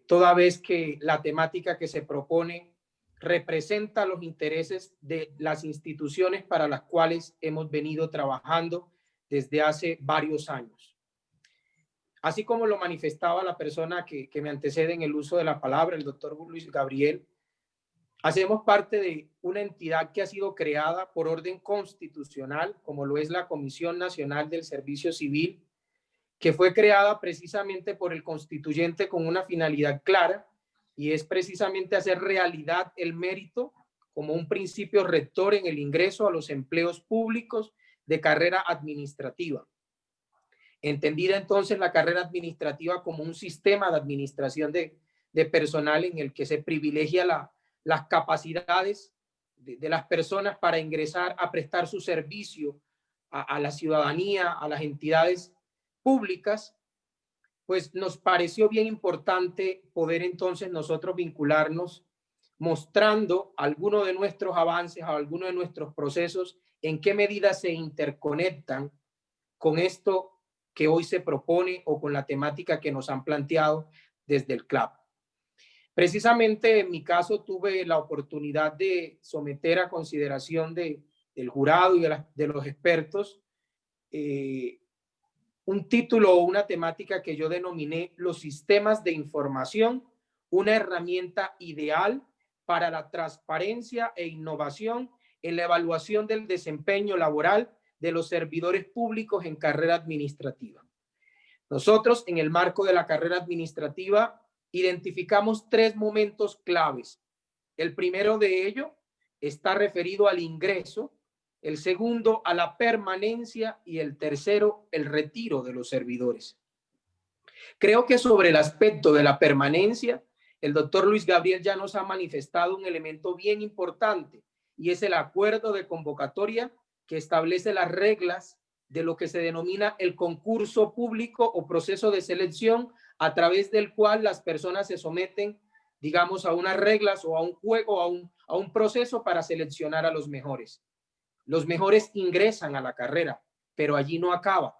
toda vez que la temática que se propone representa los intereses de las instituciones para las cuales hemos venido trabajando desde hace varios años. Así como lo manifestaba la persona que me antecede en el uso de la palabra, el doctor Luis Gabriel, hacemos parte de una entidad que ha sido creada por orden constitucional, como lo es la Comisión Nacional del Servicio Civil, que fue creada precisamente por el constituyente con una finalidad clara, y es precisamente hacer realidad el mérito como un principio rector en el ingreso a los empleos públicos de carrera administrativa. Entendida entonces la carrera administrativa como un sistema de administración de personal en el que se privilegia las capacidades de las personas para ingresar a prestar su servicio a la ciudadanía, a las entidades públicas, pues nos pareció bien importante poder entonces nosotros vincularnos mostrando algunos de nuestros avances, algunos de nuestros procesos, en qué medida se interconectan con esto que hoy se propone o con la temática que nos han planteado desde el CLAP. Precisamente en mi caso tuve la oportunidad de someter a consideración del jurado y de los expertos un título o una temática que yo denominé los sistemas de información, una herramienta ideal para la transparencia e innovación en la evaluación del desempeño laboral de los servidores públicos en carrera administrativa. Nosotros, en el marco de la carrera administrativa, identificamos 3 momentos claves. El primero de ellos está referido al ingreso, el segundo a la permanencia y el tercero el retiro de los servidores. Creo que sobre el aspecto de la permanencia, el doctor Luis Gabriel ya nos ha manifestado un elemento bien importante, y es el acuerdo de convocatoria que establece las reglas de lo que se denomina el concurso público o proceso de selección, a través del cual las personas se someten, digamos, a unas reglas o a un juego, a un proceso para seleccionar a los mejores. Los mejores ingresan a la carrera, pero allí no acaba.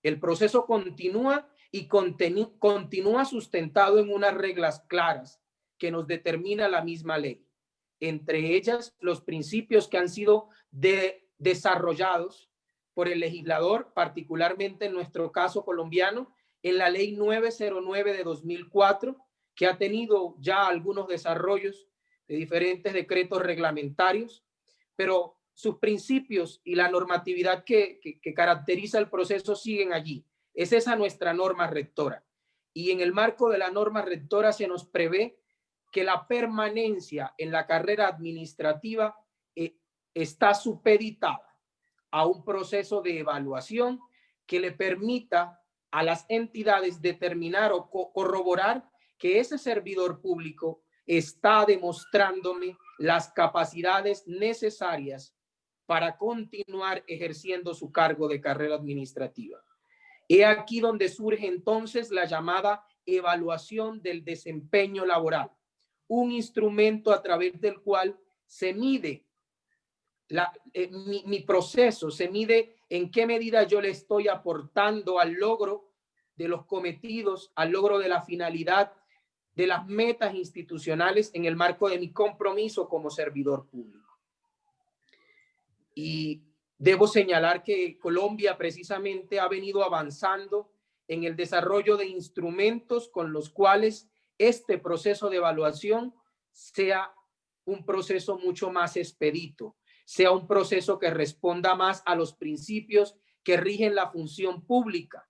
El proceso continúa y continúa sustentado en unas reglas claras que nos determina la misma ley. Entre ellas, los principios que han sido desarrollados por el legislador, particularmente en nuestro caso colombiano, en la ley 909 de 2004, que ha tenido ya algunos desarrollos de diferentes decretos reglamentarios, pero sus principios y la normatividad que caracteriza el proceso siguen allí. Es esa nuestra norma rectora. Y en el marco de la norma rectora se nos prevé que la permanencia en la carrera administrativa está supeditada a un proceso de evaluación que le permita a las entidades determinar o corroborar que ese servidor público está demostrándome las capacidades necesarias para continuar ejerciendo su cargo de carrera administrativa. He aquí donde surge entonces la llamada evaluación del desempeño laboral, un instrumento a través del cual se mide mi proceso, se mide en qué medida yo le estoy aportando al logro de los cometidos, al logro de la finalidad, de las metas institucionales en el marco de mi compromiso como servidor público. Y debo señalar que Colombia precisamente ha venido avanzando en el desarrollo de instrumentos con los cuales este proceso de evaluación sea un proceso mucho más expedito, sea un proceso que responda más a los principios que rigen la función pública.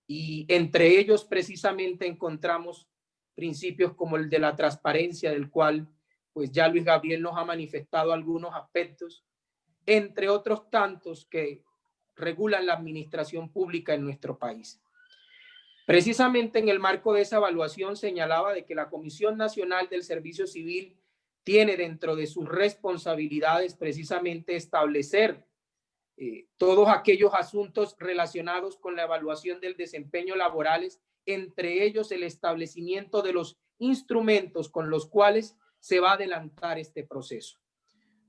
Y entre ellos precisamente encontramos principios como el de la transparencia, del cual pues ya Luis Gabriel nos ha manifestado algunos aspectos, entre otros tantos que regulan la administración pública en nuestro país. Precisamente en el marco de esa evaluación señalaba de que la Comisión Nacional del Servicio Civil tiene dentro de sus responsabilidades precisamente establecer todos aquellos asuntos relacionados con la evaluación del desempeño laborales, entre ellos el establecimiento de los instrumentos con los cuales se va a adelantar este proceso.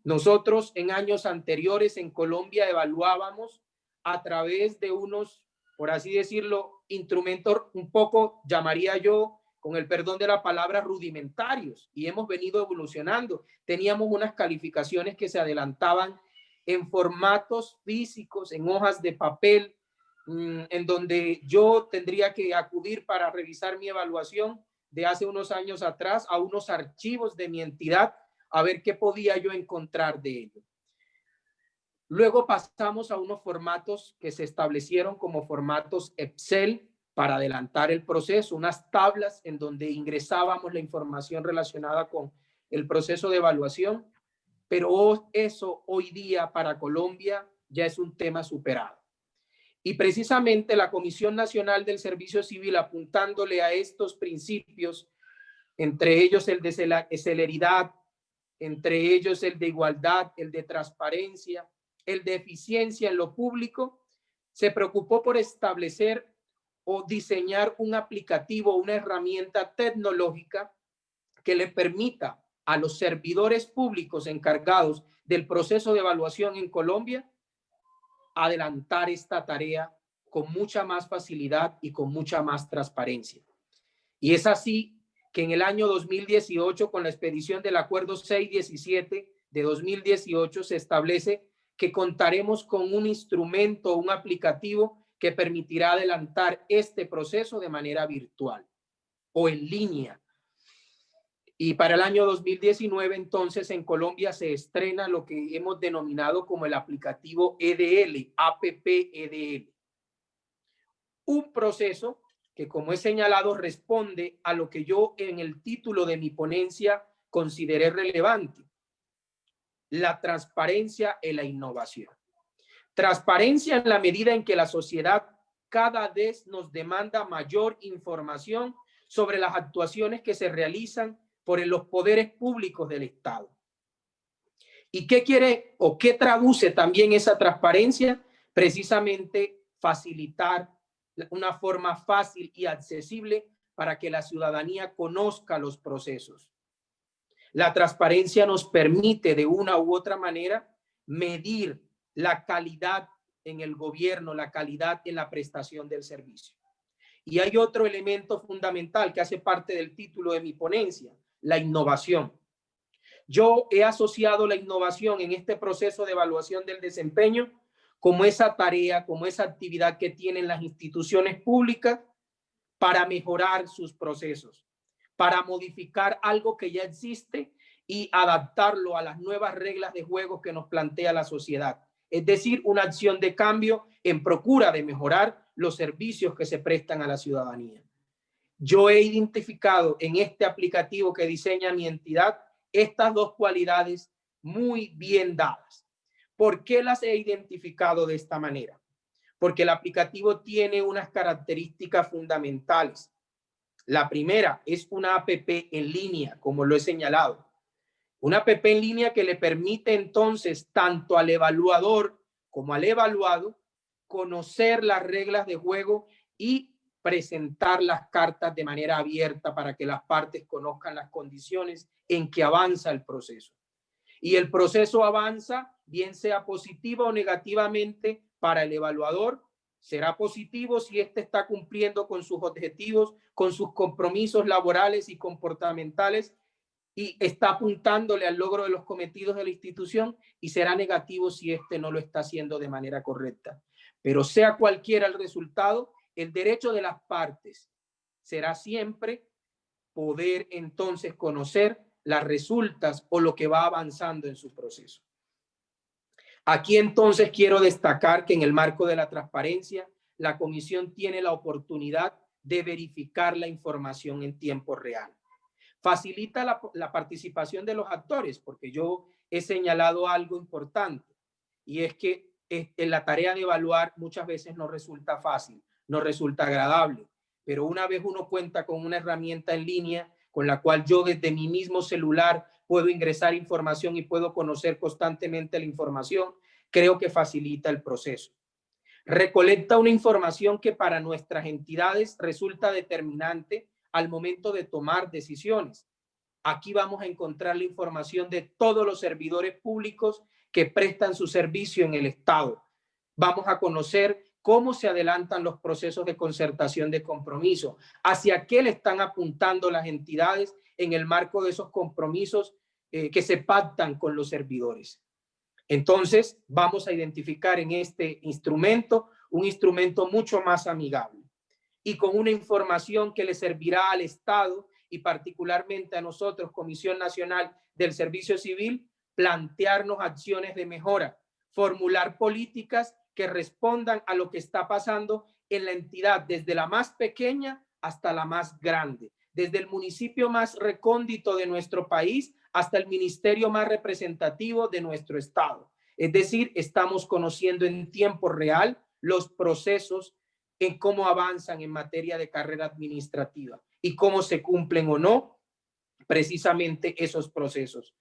Nosotros en años anteriores en Colombia evaluábamos a través de unos, por así decirlo, instrumentos un poco, llamaría yo, con el perdón de la palabra, rudimentarios, y hemos venido evolucionando. Teníamos unas calificaciones que se adelantaban en formatos físicos, en hojas de papel, en donde yo tendría que acudir para revisar mi evaluación de hace unos años atrás a unos archivos de mi entidad a ver qué podía yo encontrar de ello. Luego pasamos a unos formatos que se establecieron como formatos Excel para adelantar el proceso, unas tablas en donde ingresábamos la información relacionada con el proceso de evaluación, pero eso hoy día para Colombia ya es un tema superado. Y precisamente la Comisión Nacional del Servicio Civil, apuntándole a estos principios, entre ellos el de celeridad, entre ellos el de igualdad, el de transparencia, el de eficiencia en lo público, se preocupó por establecer o diseñar un aplicativo, una herramienta tecnológica que le permita a los servidores públicos encargados del proceso de evaluación en Colombia adelantar esta tarea con mucha más facilidad y con mucha más transparencia. Y es así que en el año 2018, con la expedición del Acuerdo 617 de 2018, se establece que contaremos con un instrumento, un aplicativo que permitirá adelantar este proceso de manera virtual o en línea. Y para el año 2019, entonces, en Colombia se estrena lo que hemos denominado como el aplicativo EDL, APP EDL. Un proceso que, como he señalado, responde a lo que yo en el título de mi ponencia consideré relevante: la transparencia y la innovación. Transparencia en la medida en que la sociedad cada vez nos demanda mayor información sobre las actuaciones que se realizan por los poderes públicos del Estado. ¿Y qué quiere o qué traduce también esa transparencia? Precisamente facilitar una forma fácil y accesible para que la ciudadanía conozca los procesos. La transparencia nos permite de una u otra manera medir la calidad en el gobierno, la calidad en la prestación del servicio. Y hay otro elemento fundamental que hace parte del título de mi ponencia: la innovación. Yo he asociado la innovación en este proceso de evaluación del desempeño como esa tarea, como esa actividad que tienen las instituciones públicas para mejorar sus procesos, para modificar algo que ya existe y adaptarlo a las nuevas reglas de juego que nos plantea la sociedad. Es decir, una acción de cambio en procura de mejorar los servicios que se prestan a la ciudadanía. Yo he identificado en este aplicativo que diseña mi entidad estas dos cualidades muy bien dadas. ¿Por qué las he identificado de esta manera? Porque el aplicativo tiene unas características fundamentales. La primera es una app en línea, como lo he señalado. Una app en línea que le permite entonces tanto al evaluador como al evaluado conocer las reglas de juego y presentar las cartas de manera abierta para que las partes conozcan las condiciones en que avanza el proceso. Y el proceso avanza, bien sea positiva o negativamente para el evaluador. Será positivo si éste está cumpliendo con sus objetivos, con sus compromisos laborales y comportamentales y está apuntándole al logro de los cometidos de la institución, y será negativo si éste no lo está haciendo de manera correcta. Pero sea cualquiera el resultado, el derecho de las partes será siempre poder entonces conocer las resultas o lo que va avanzando en su proceso. Aquí entonces quiero destacar que en el marco de la transparencia, la comisión tiene la oportunidad de verificar la información en tiempo real. Facilita la participación de los actores, porque yo he señalado algo importante, y es que en la tarea de evaluar muchas veces no resulta fácil, no resulta agradable, pero una vez uno cuenta con una herramienta en línea con la cual yo desde mi mismo celular puedo ingresar información y puedo conocer constantemente la información, creo que facilita el proceso. Recolecta una información que para nuestras entidades resulta determinante al momento de tomar decisiones. Aquí vamos a encontrar la información de todos los servidores públicos que prestan su servicio en el Estado. Vamos a conocer cómo se adelantan los procesos de concertación de compromiso, hacia qué le están apuntando las entidades en el marco de esos compromisos que se pactan con los servidores. Entonces, vamos a identificar en este instrumento un instrumento mucho más amigable y con una información que le servirá al Estado y particularmente a nosotros, Comisión Nacional del Servicio Civil, plantearnos acciones de mejora, formular políticas que respondan a lo que está pasando en la entidad, desde la más pequeña hasta la más grande, desde el municipio más recóndito de nuestro país hasta el ministerio más representativo de nuestro estado. Es decir, estamos conociendo en tiempo real los procesos en cómo avanzan en materia de carrera administrativa y cómo se cumplen o no precisamente esos procesos.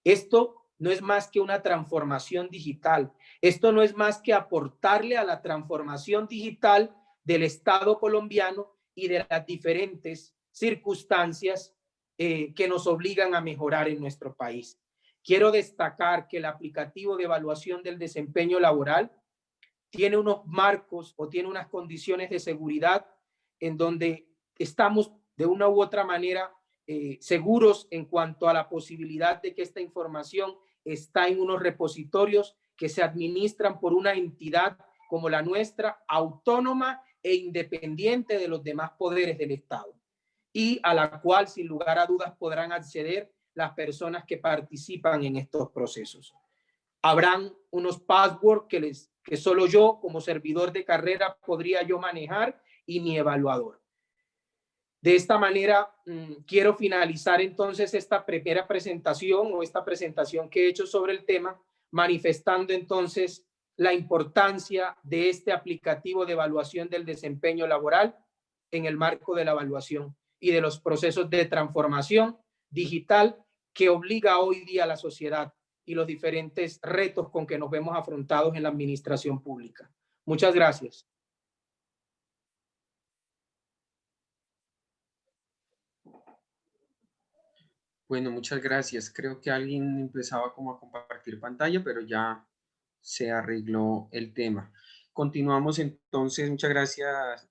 Esto no es más que una transformación digital. Esto no es más que aportarle a la transformación digital del Estado colombiano y de las diferentes circunstancias que nos obligan a mejorar en nuestro país. Quiero destacar que el aplicativo de evaluación del desempeño laboral tiene unos marcos o tiene unas condiciones de seguridad en donde estamos de una u otra manera seguros en cuanto a la posibilidad de que esta información está en unos repositorios que se administran por una entidad como la nuestra, autónoma e independiente de los demás poderes del Estado. y a la cual sin lugar a dudas podrán acceder las personas que participan en estos procesos. Habrán unos passwords que solo yo como servidor de carrera podría yo manejar y mi evaluador. De esta manera, quiero finalizar entonces esta primera presentación o esta presentación que he hecho sobre el tema, manifestando entonces la importancia de este aplicativo de evaluación del desempeño laboral en el marco de la evaluación y de los procesos de transformación digital que obliga hoy día a la sociedad y los diferentes retos con que nos vemos afrontados en la administración pública. Muchas gracias. Bueno, muchas gracias. Creo que alguien empezaba como a compartir pantalla, pero ya se arregló el tema. Continuamos entonces. Muchas gracias,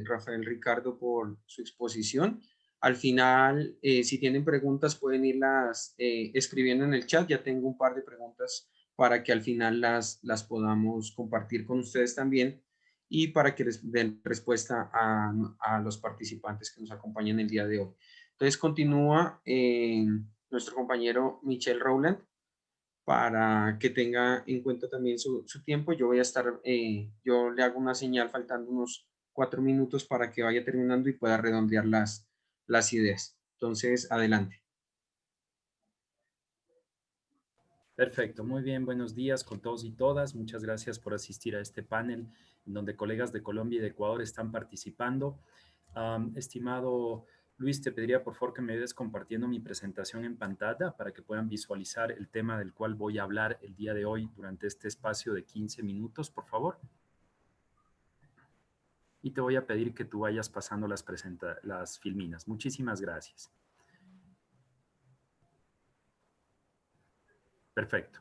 Rafael Ricardo, por su exposición. Al final, si tienen preguntas, pueden irlas escribiendo en el chat. Ya tengo un par de preguntas para que al final las podamos compartir con ustedes también y para que les den respuesta a los participantes que nos acompañan el día de hoy. Entonces continúa nuestro compañero Michel Rowland para que tenga en cuenta también su tiempo. Yo voy a estar, yo le hago una señal faltando unos 4 minutos para que vaya terminando y pueda redondear las ideas. Entonces, adelante. Perfecto, muy bien, buenos días con todos y todas. Muchas gracias por asistir a este panel en donde colegas de Colombia y de Ecuador están participando. Estimado Luis, te pediría por favor que me ayudes compartiendo mi presentación en pantalla para que puedan visualizar el tema del cual voy a hablar el día de hoy durante este espacio de 15 minutos, por favor. Y te voy a pedir que tú vayas pasando las filminas. Muchísimas gracias. Perfecto.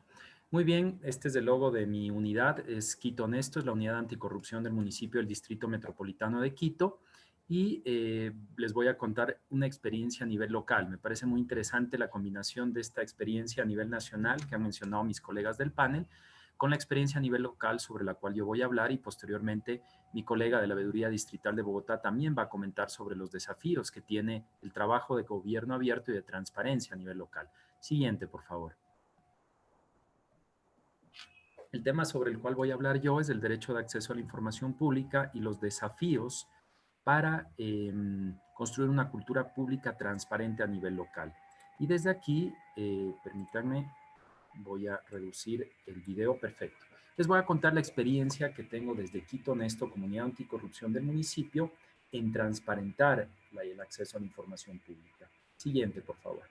Muy bien, este es el logo de mi unidad, es Quito Honesto, es la unidad anticorrupción del municipio del Distrito Metropolitano de Quito y les voy a contar una experiencia a nivel local. Me parece muy interesante la combinación de esta experiencia a nivel nacional que han mencionado mis colegas del panel con la experiencia a nivel local sobre la cual yo voy a hablar y posteriormente mi colega de la Veeduría Distrital de Bogotá también va a comentar sobre los desafíos que tiene el trabajo de gobierno abierto y de transparencia a nivel local. Siguiente, por favor. El tema sobre el cual voy a hablar yo es el derecho de acceso a la información pública y los desafíos para construir una cultura pública transparente a nivel local. Y desde aquí, permítanme, voy a reducir el video, perfecto. Les voy a contar la experiencia que tengo desde Quito Honesto, Comunidad Anticorrupción del municipio, en transparentar el acceso a la información pública. Siguiente, por favor.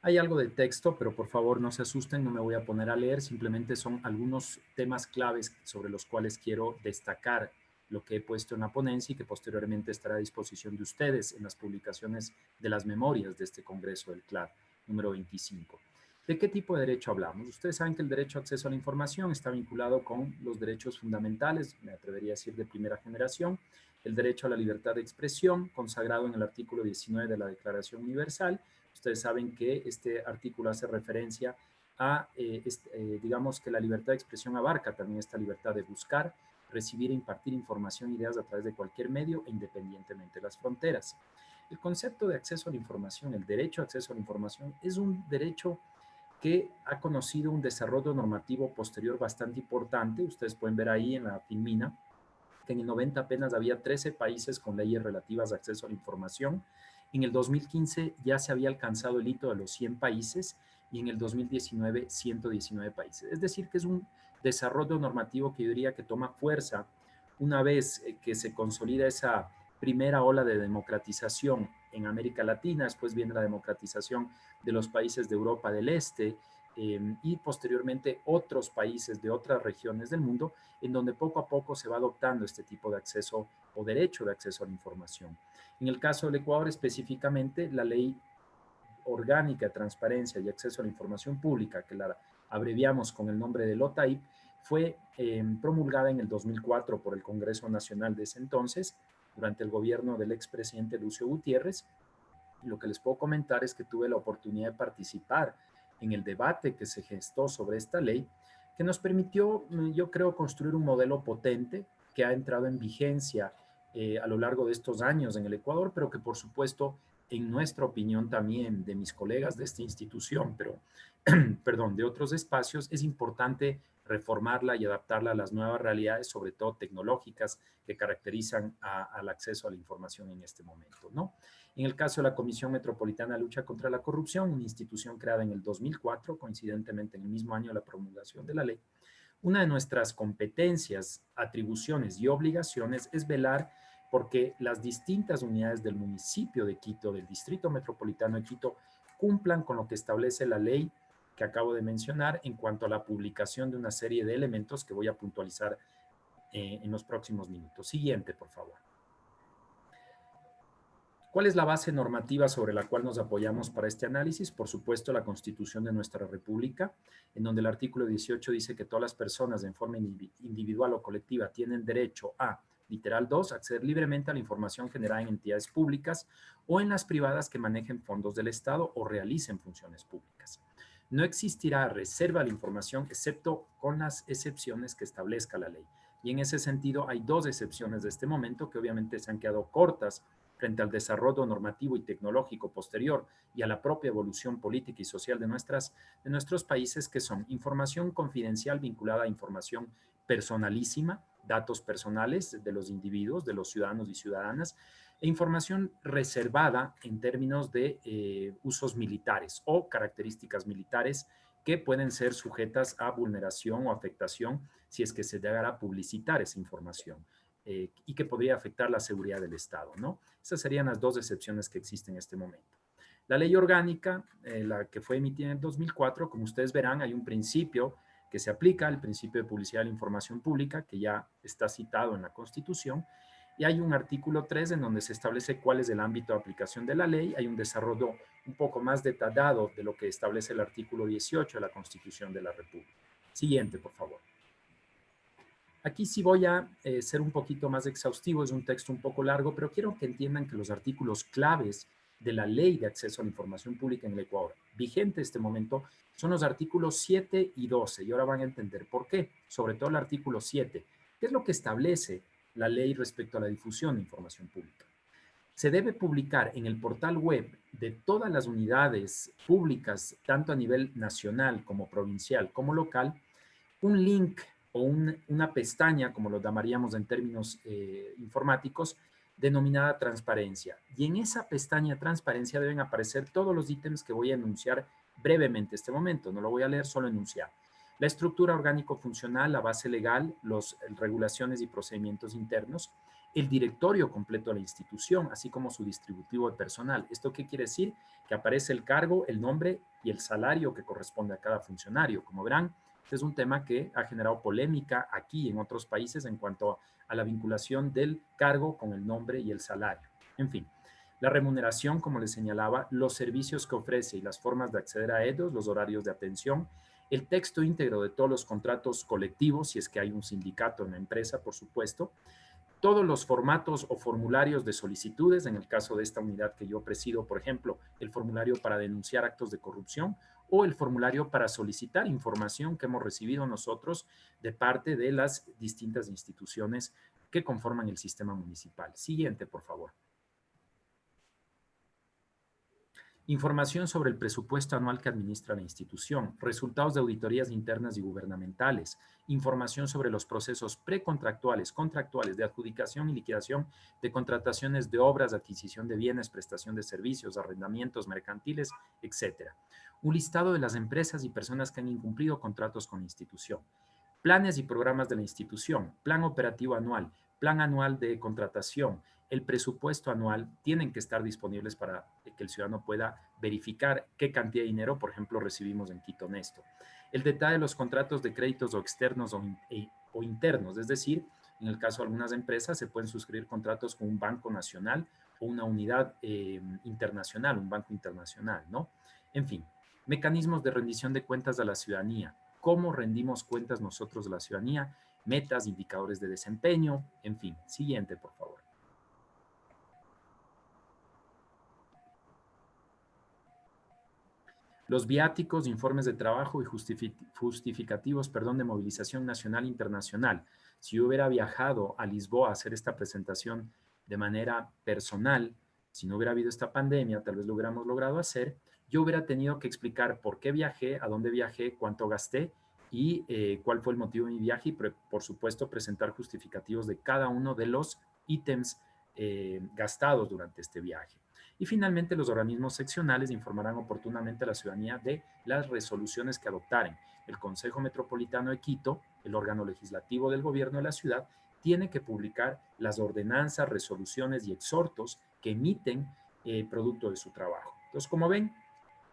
Hay algo de texto, pero por favor no se asusten, no me voy a poner a leer, simplemente son algunos temas claves sobre los cuales quiero destacar lo que he puesto en la ponencia y que posteriormente estará a disposición de ustedes en las publicaciones de las memorias de este Congreso del CLAD, número 25. ¿De qué tipo de derecho hablamos? Ustedes saben que el derecho a acceso a la información está vinculado con los derechos fundamentales, me atrevería a decir de primera generación, el derecho a la libertad de expresión, consagrado en el artículo 19 de la Declaración Universal. Ustedes saben que este artículo hace referencia a, digamos que la libertad de expresión abarca también esta libertad de buscar, recibir e impartir información e ideas a través de cualquier medio e independientemente de las fronteras. El concepto de acceso a la información, el derecho a acceso a la información, es un derecho que ha conocido un desarrollo normativo posterior bastante importante. Ustedes pueden ver ahí en la filmina que en el 90 apenas había 13 países con leyes relativas a acceso a la información. En el 2015 ya se había alcanzado el hito de los 100 países y en el 2019 119 países. Es decir, que es un desarrollo normativo que yo diría que toma fuerza una vez que se consolida esa primera ola de democratización en América Latina, después viene la democratización de los países de Europa del Este, y posteriormente otros países de otras regiones del mundo, en donde poco a poco se va adoptando este tipo de acceso o derecho de acceso a la información. En el caso del Ecuador específicamente, la Ley Orgánica de Transparencia y Acceso a la Información Pública, que la abreviamos con el nombre de LOTAIP, fue promulgada en el 2004 por el Congreso Nacional de ese entonces, durante el gobierno del expresidente Lucio Gutiérrez. Y lo que les puedo comentar es que tuve la oportunidad de participar en el debate que se gestó sobre esta ley, que nos permitió, yo creo, construir un modelo potente que ha entrado en vigencia a lo largo de estos años en el Ecuador, pero que por supuesto, en nuestra opinión también de mis colegas de esta institución, pero perdón, de otros espacios, es importante reformarla y adaptarla a las nuevas realidades, sobre todo tecnológicas, que caracterizan al acceso a la información en este momento, ¿no? En el caso de la Comisión Metropolitana de Lucha contra la Corrupción, una institución creada en el 2004, coincidentemente en el mismo año de la promulgación de la ley, una de nuestras competencias, atribuciones y obligaciones es velar porque las distintas unidades del municipio de Quito, del Distrito Metropolitano de Quito, cumplan con lo que establece la ley que acabo de mencionar en cuanto a la publicación de una serie de elementos que voy a puntualizar en los próximos minutos. Siguiente, por favor. ¿Cuál es la base normativa sobre la cual nos apoyamos para este análisis? Por supuesto, la Constitución de nuestra República, en donde el artículo 18 dice que todas las personas en forma individual o colectiva tienen derecho a, literal 2, acceder libremente a la información generada en entidades públicas o en las privadas que manejen fondos del Estado o realicen funciones públicas. No existirá reserva de la información excepto con las excepciones que establezca la ley. Y en ese sentido hay dos excepciones de este momento que obviamente se han quedado cortas frente al desarrollo normativo y tecnológico posterior y a la propia evolución política y social de nuestros países, que son información confidencial vinculada a información personalísima, datos personales de los individuos, de los ciudadanos y ciudadanas, e información reservada en términos de usos militares o características militares que pueden ser sujetas a vulneración o afectación si es que se llegara a publicitar esa información. Y que podría afectar la seguridad del Estado, ¿no? Esas serían las dos excepciones que existen en este momento. La ley orgánica, la que fue emitida en 2004, como ustedes verán, hay un principio que se aplica, el principio de publicidad de la información pública, que ya está citado en la Constitución, y hay un artículo 3 en donde se establece cuál es el ámbito de aplicación de la ley. Hay un desarrollo un poco más detallado de lo que establece el artículo 18 de la Constitución de la República. Siguiente, por favor. Aquí sí voy a ser un poquito más exhaustivo, es un texto un poco largo, pero quiero que entiendan que los artículos claves de la Ley de Acceso a la Información Pública en el Ecuador, vigente en este momento, son los artículos 7 y 12, y ahora van a entender por qué, sobre todo el artículo 7, ¿qué es lo que establece la ley respecto a la difusión de información pública? Se debe publicar en el portal web de todas las unidades públicas, tanto a nivel nacional como provincial como local, un link o una pestaña, como lo llamaríamos en términos informáticos, denominada transparencia. Y en esa pestaña transparencia deben aparecer todos los ítems que voy a enunciar brevemente este momento. No lo voy a leer, solo enunciar. La estructura orgánico-funcional, la base legal, las regulaciones y procedimientos internos, el directorio completo de la institución, así como su distributivo de personal. ¿Esto qué quiere decir? Que aparece el cargo, el nombre y el salario que corresponde a cada funcionario. Como verán, este es un tema que ha generado polémica aquí y en otros países en cuanto a la vinculación del cargo con el nombre y el salario. En fin, la remuneración, como les señalaba, los servicios que ofrece y las formas de acceder a ellos, los horarios de atención, el texto íntegro de todos los contratos colectivos, si es que hay un sindicato en la empresa, por supuesto, todos los formatos o formularios de solicitudes, en el caso de esta unidad que yo presido, por ejemplo, el formulario para denunciar actos de corrupción o el formulario para solicitar información que hemos recibido nosotros de parte de las distintas instituciones que conforman el sistema municipal. Siguiente, por favor. Información sobre el presupuesto anual que administra la institución, resultados de auditorías internas y gubernamentales, información sobre los procesos precontractuales, contractuales de adjudicación y liquidación de contrataciones de obras, adquisición de bienes, prestación de servicios, arrendamientos mercantiles, etc. Un listado de las empresas y personas que han incumplido contratos con la institución. Planes y programas de la institución, plan operativo anual, plan anual de contratación, el presupuesto anual tienen que estar disponibles para que el ciudadano pueda verificar qué cantidad de dinero, por ejemplo, recibimos en Quito Honesto. El detalle de los contratos de créditos o externos o internos, es decir, en el caso de algunas empresas se pueden suscribir contratos con un banco nacional o una unidad internacional, un banco internacional, ¿no? En fin, mecanismos de rendición de cuentas a la ciudadanía. ¿Cómo rendimos cuentas nosotros de la ciudadanía? Metas, indicadores de desempeño, en fin. Siguiente, por favor. Los viáticos, informes de trabajo y justificativos, de movilización nacional e internacional. Si yo hubiera viajado a Lisboa a hacer esta presentación de manera personal, si no hubiera habido esta pandemia, tal vez lo hubiéramos logrado hacer, yo hubiera tenido que explicar por qué viajé, a dónde viajé, cuánto gasté y cuál fue el motivo de mi viaje y, por supuesto, presentar justificativos de cada uno de los ítems gastados durante este viaje. Y finalmente, los organismos seccionales informarán oportunamente a la ciudadanía de las resoluciones que adoptaren. El Consejo Metropolitano de Quito, el órgano legislativo del gobierno de la ciudad, tiene que publicar las ordenanzas, resoluciones y exhortos que emiten producto de su trabajo. Entonces, como ven,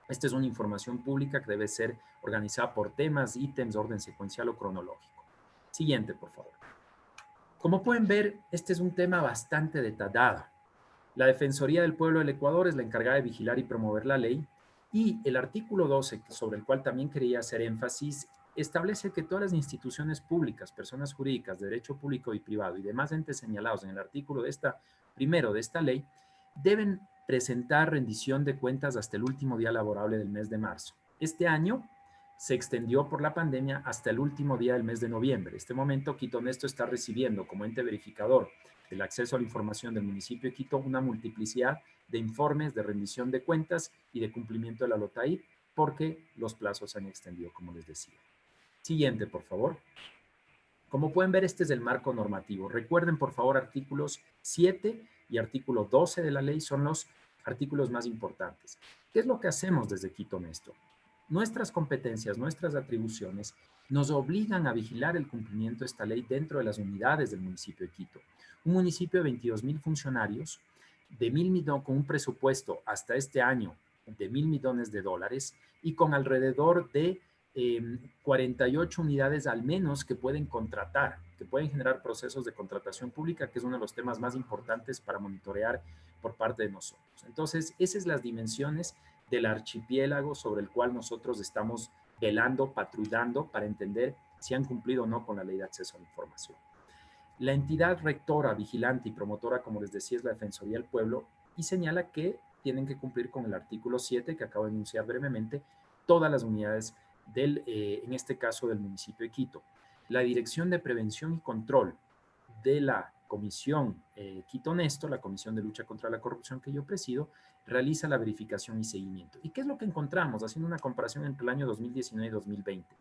esta es una información pública que debe ser organizada por temas, ítems, orden secuencial o cronológico. Siguiente, por favor. Como pueden ver, este es un tema bastante detallado. La Defensoría del Pueblo del Ecuador es la encargada de vigilar y promover la ley, y el artículo 12, sobre el cual también quería hacer énfasis, establece que todas las instituciones públicas, personas jurídicas de derecho público y privado y demás entes señalados en el artículo primero de esta ley, deben presentar rendición de cuentas hasta el último día laborable del mes de marzo. Este año se extendió por la pandemia hasta el último día del mes de noviembre. En este momento, Quito Honesto está recibiendo como ente verificador del acceso a la información del municipio de Quito una multiplicidad de informes de rendición de cuentas y de cumplimiento de la LOTAI, porque los plazos se han extendido, como les decía. Siguiente, por favor. Como pueden ver, este es el marco normativo. Recuerden, por favor, artículos 7 y artículo 12 de la ley son los artículos más importantes. ¿Qué es lo que hacemos desde Quito Honesto? Nuestras competencias, nuestras atribuciones nos obligan a vigilar el cumplimiento de esta ley dentro de las unidades del municipio de Quito. Un municipio de 22,000 funcionarios, con un presupuesto hasta este año de $1,000 millones y con alrededor de 48 unidades al menos que pueden contratar, que pueden generar procesos de contratación pública, que es uno de los temas más importantes para monitorear por parte de nosotros. Entonces, esas son las dimensiones del archipiélago sobre el cual nosotros estamos velando, patrullando para entender si han cumplido o no con la ley de acceso a la información. La entidad rectora, vigilante y promotora, como les decía, es la Defensoría del Pueblo, y señala que tienen que cumplir con el artículo 7, que acabo de enunciar brevemente, todas las unidades en este caso del municipio de Quito. La Dirección de Prevención y Control de la Comisión Quito Honesto, la Comisión de Lucha contra la Corrupción que yo presido, realiza la verificación y seguimiento. ¿Y qué es lo que encontramos? Haciendo una comparación entre el año 2019 y 2020.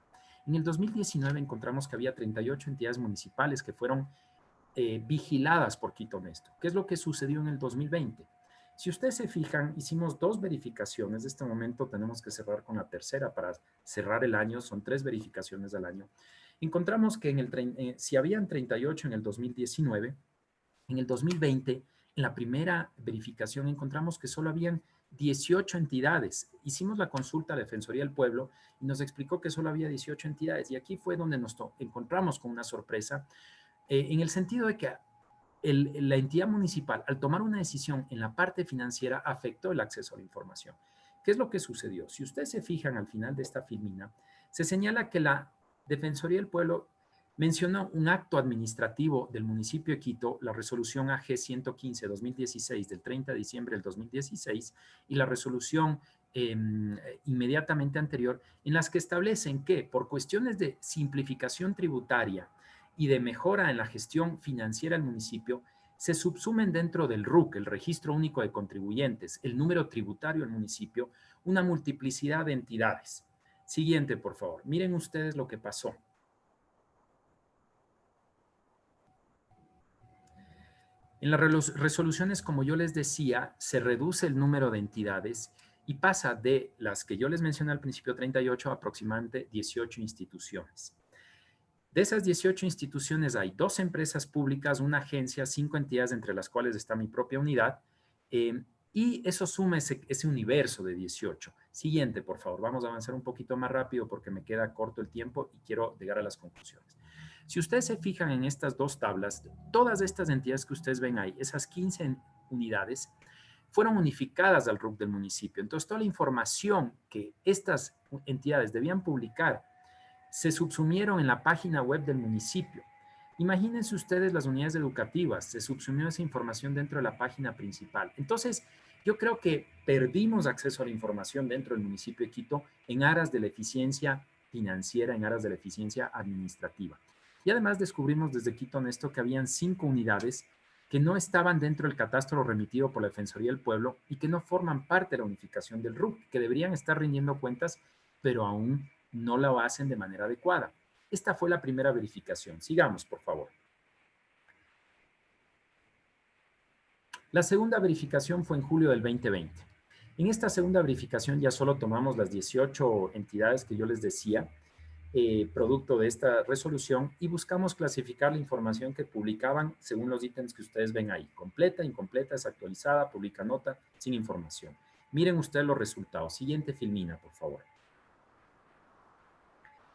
En el 2019 encontramos que había 38 entidades municipales que fueron vigiladas por Quito Honesto. ¿Qué es lo que sucedió en el 2020? Si ustedes se fijan, hicimos 2 verificaciones. De este momento tenemos que cerrar con la tercera para cerrar el año. Son 3 verificaciones al año. Encontramos que si habían 38 en el 2019, en el 2020, en la primera verificación encontramos que solo habían 18 entidades. Hicimos la consulta a la Defensoría del Pueblo y nos explicó que solo había 18 entidades. Y aquí fue donde nos encontramos con una sorpresa, en el sentido de que la entidad municipal, al tomar una decisión en la parte financiera, afectó el acceso a la información. ¿Qué es lo que sucedió? Si ustedes se fijan al final de esta filmina, se señala que la Defensoría del Pueblo mencionó un acto administrativo del municipio de Quito, la resolución AG 115-2016 del 30 de diciembre del 2016 y la resolución inmediatamente anterior, en las que establecen que por cuestiones de simplificación tributaria y de mejora en la gestión financiera del municipio, se subsumen dentro del RUC, el Registro Único de Contribuyentes, el número tributario del municipio, una multiplicidad de entidades. Siguiente, por favor. Miren ustedes lo que pasó. En las resoluciones, como yo les decía, se reduce el número de entidades y pasa de las que yo les mencioné al principio, 38, a aproximadamente 18 instituciones. De esas 18 instituciones hay 2 empresas públicas, una agencia, 5 entidades, entre las cuales está mi propia unidad, y eso suma ese universo de 18. Siguiente, por favor. Vamos a avanzar un poquito más rápido porque me queda corto el tiempo y quiero llegar a las conclusiones. Si ustedes se fijan en estas 2 tablas, todas estas entidades que ustedes ven ahí, esas 15 unidades, fueron unificadas al RUC del municipio. Entonces, toda la información que estas entidades debían publicar se subsumieron en la página web del municipio. Imagínense ustedes las unidades educativas, se subsumió esa información dentro de la página principal. Entonces, yo creo que perdimos acceso a la información dentro del municipio de Quito en aras de la eficiencia financiera, en aras de la eficiencia administrativa. Y además descubrimos desde Quito Honesto que habían 5 unidades que no estaban dentro del catastro remitido por la Defensoría del Pueblo y que no forman parte de la unificación del RUC, que deberían estar rindiendo cuentas, pero aún no lo hacen de manera adecuada. Esta fue la primera verificación. Sigamos, por favor. La segunda verificación fue en julio del 2020. En esta segunda verificación ya solo tomamos las 18 entidades que yo les decía, producto de esta resolución, y buscamos clasificar la información que publicaban según los ítems que ustedes ven ahí. Completa, incompleta, desactualizada, publica nota, sin información. Miren ustedes los resultados. Siguiente filmina, por favor.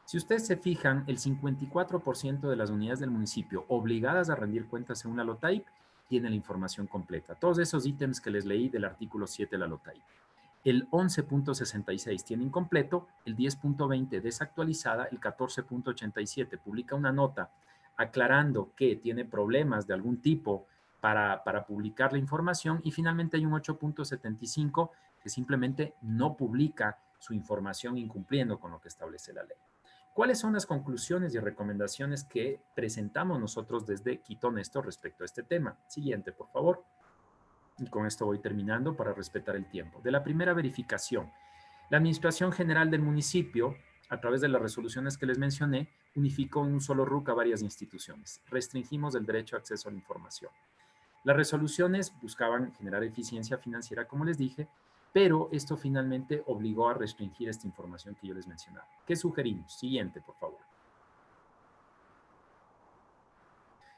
Si ustedes se fijan, el 54% de las unidades del municipio obligadas a rendir cuentas según la LOTAIP tiene la información completa. Todos esos ítems que les leí del artículo 7 de la LOTAIP. El 11.66 tiene incompleto, el 10.20 desactualizada, el 14.87 publica una nota aclarando que tiene problemas de algún tipo para publicar la información, y finalmente hay un 8.75 que simplemente no publica su información, incumpliendo con lo que establece la ley. ¿Cuáles son las conclusiones y recomendaciones que presentamos nosotros desde Quito Honesto respecto a este tema? Siguiente, por favor. Y con esto voy terminando para respetar el tiempo. De la primera verificación, la Administración General del municipio, a través de las resoluciones que les mencioné, unificó en un solo RUC a varias instituciones. Restringimos el derecho a acceso a la información. Las resoluciones buscaban generar eficiencia financiera, como les dije, pero esto finalmente obligó a restringir esta información que yo les mencionaba. ¿Qué sugerimos? Siguiente, por favor.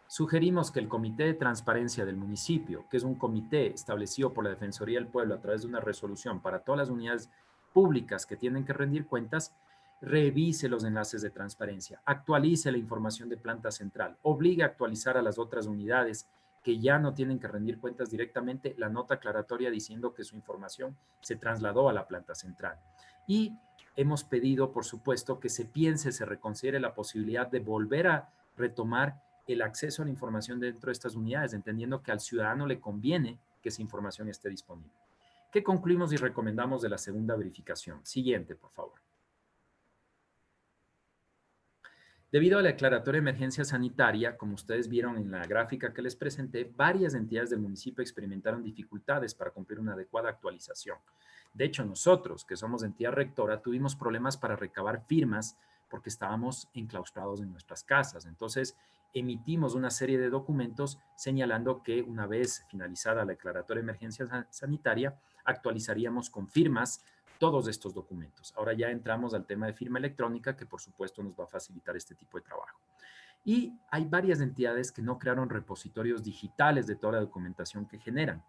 Sugerimos que el Comité de Transparencia del municipio, que es un comité establecido por la Defensoría del Pueblo a través de una resolución para todas las unidades públicas que tienen que rendir cuentas, revise los enlaces de transparencia, actualice la información de planta central, obligue a actualizar a las otras unidades que ya no tienen que rendir cuentas directamente la nota aclaratoria diciendo que su información se trasladó a la planta central. Y hemos pedido, por supuesto, que se piense, se reconsidere la posibilidad de volver a retomar el acceso a la información dentro de estas unidades, entendiendo que al ciudadano le conviene que esa información esté disponible. ¿Qué concluimos y recomendamos de la segunda verificación? Siguiente, por favor. Debido a la declaratoria de emergencia sanitaria, como ustedes vieron en la gráfica que les presenté, varias entidades del municipio experimentaron dificultades para cumplir una adecuada actualización. De hecho, nosotros, que somos entidad rectora, tuvimos problemas para recabar firmas porque estábamos enclaustrados en nuestras casas. Entonces, emitimos una serie de documentos señalando que una vez finalizada la declaratoria de emergencia sanitaria, actualizaríamos con firmas todos estos documentos. Ahora ya entramos al tema de firma electrónica, que por supuesto nos va a facilitar este tipo de trabajo. Y hay varias entidades que no crearon repositorios digitales de toda la documentación que generan.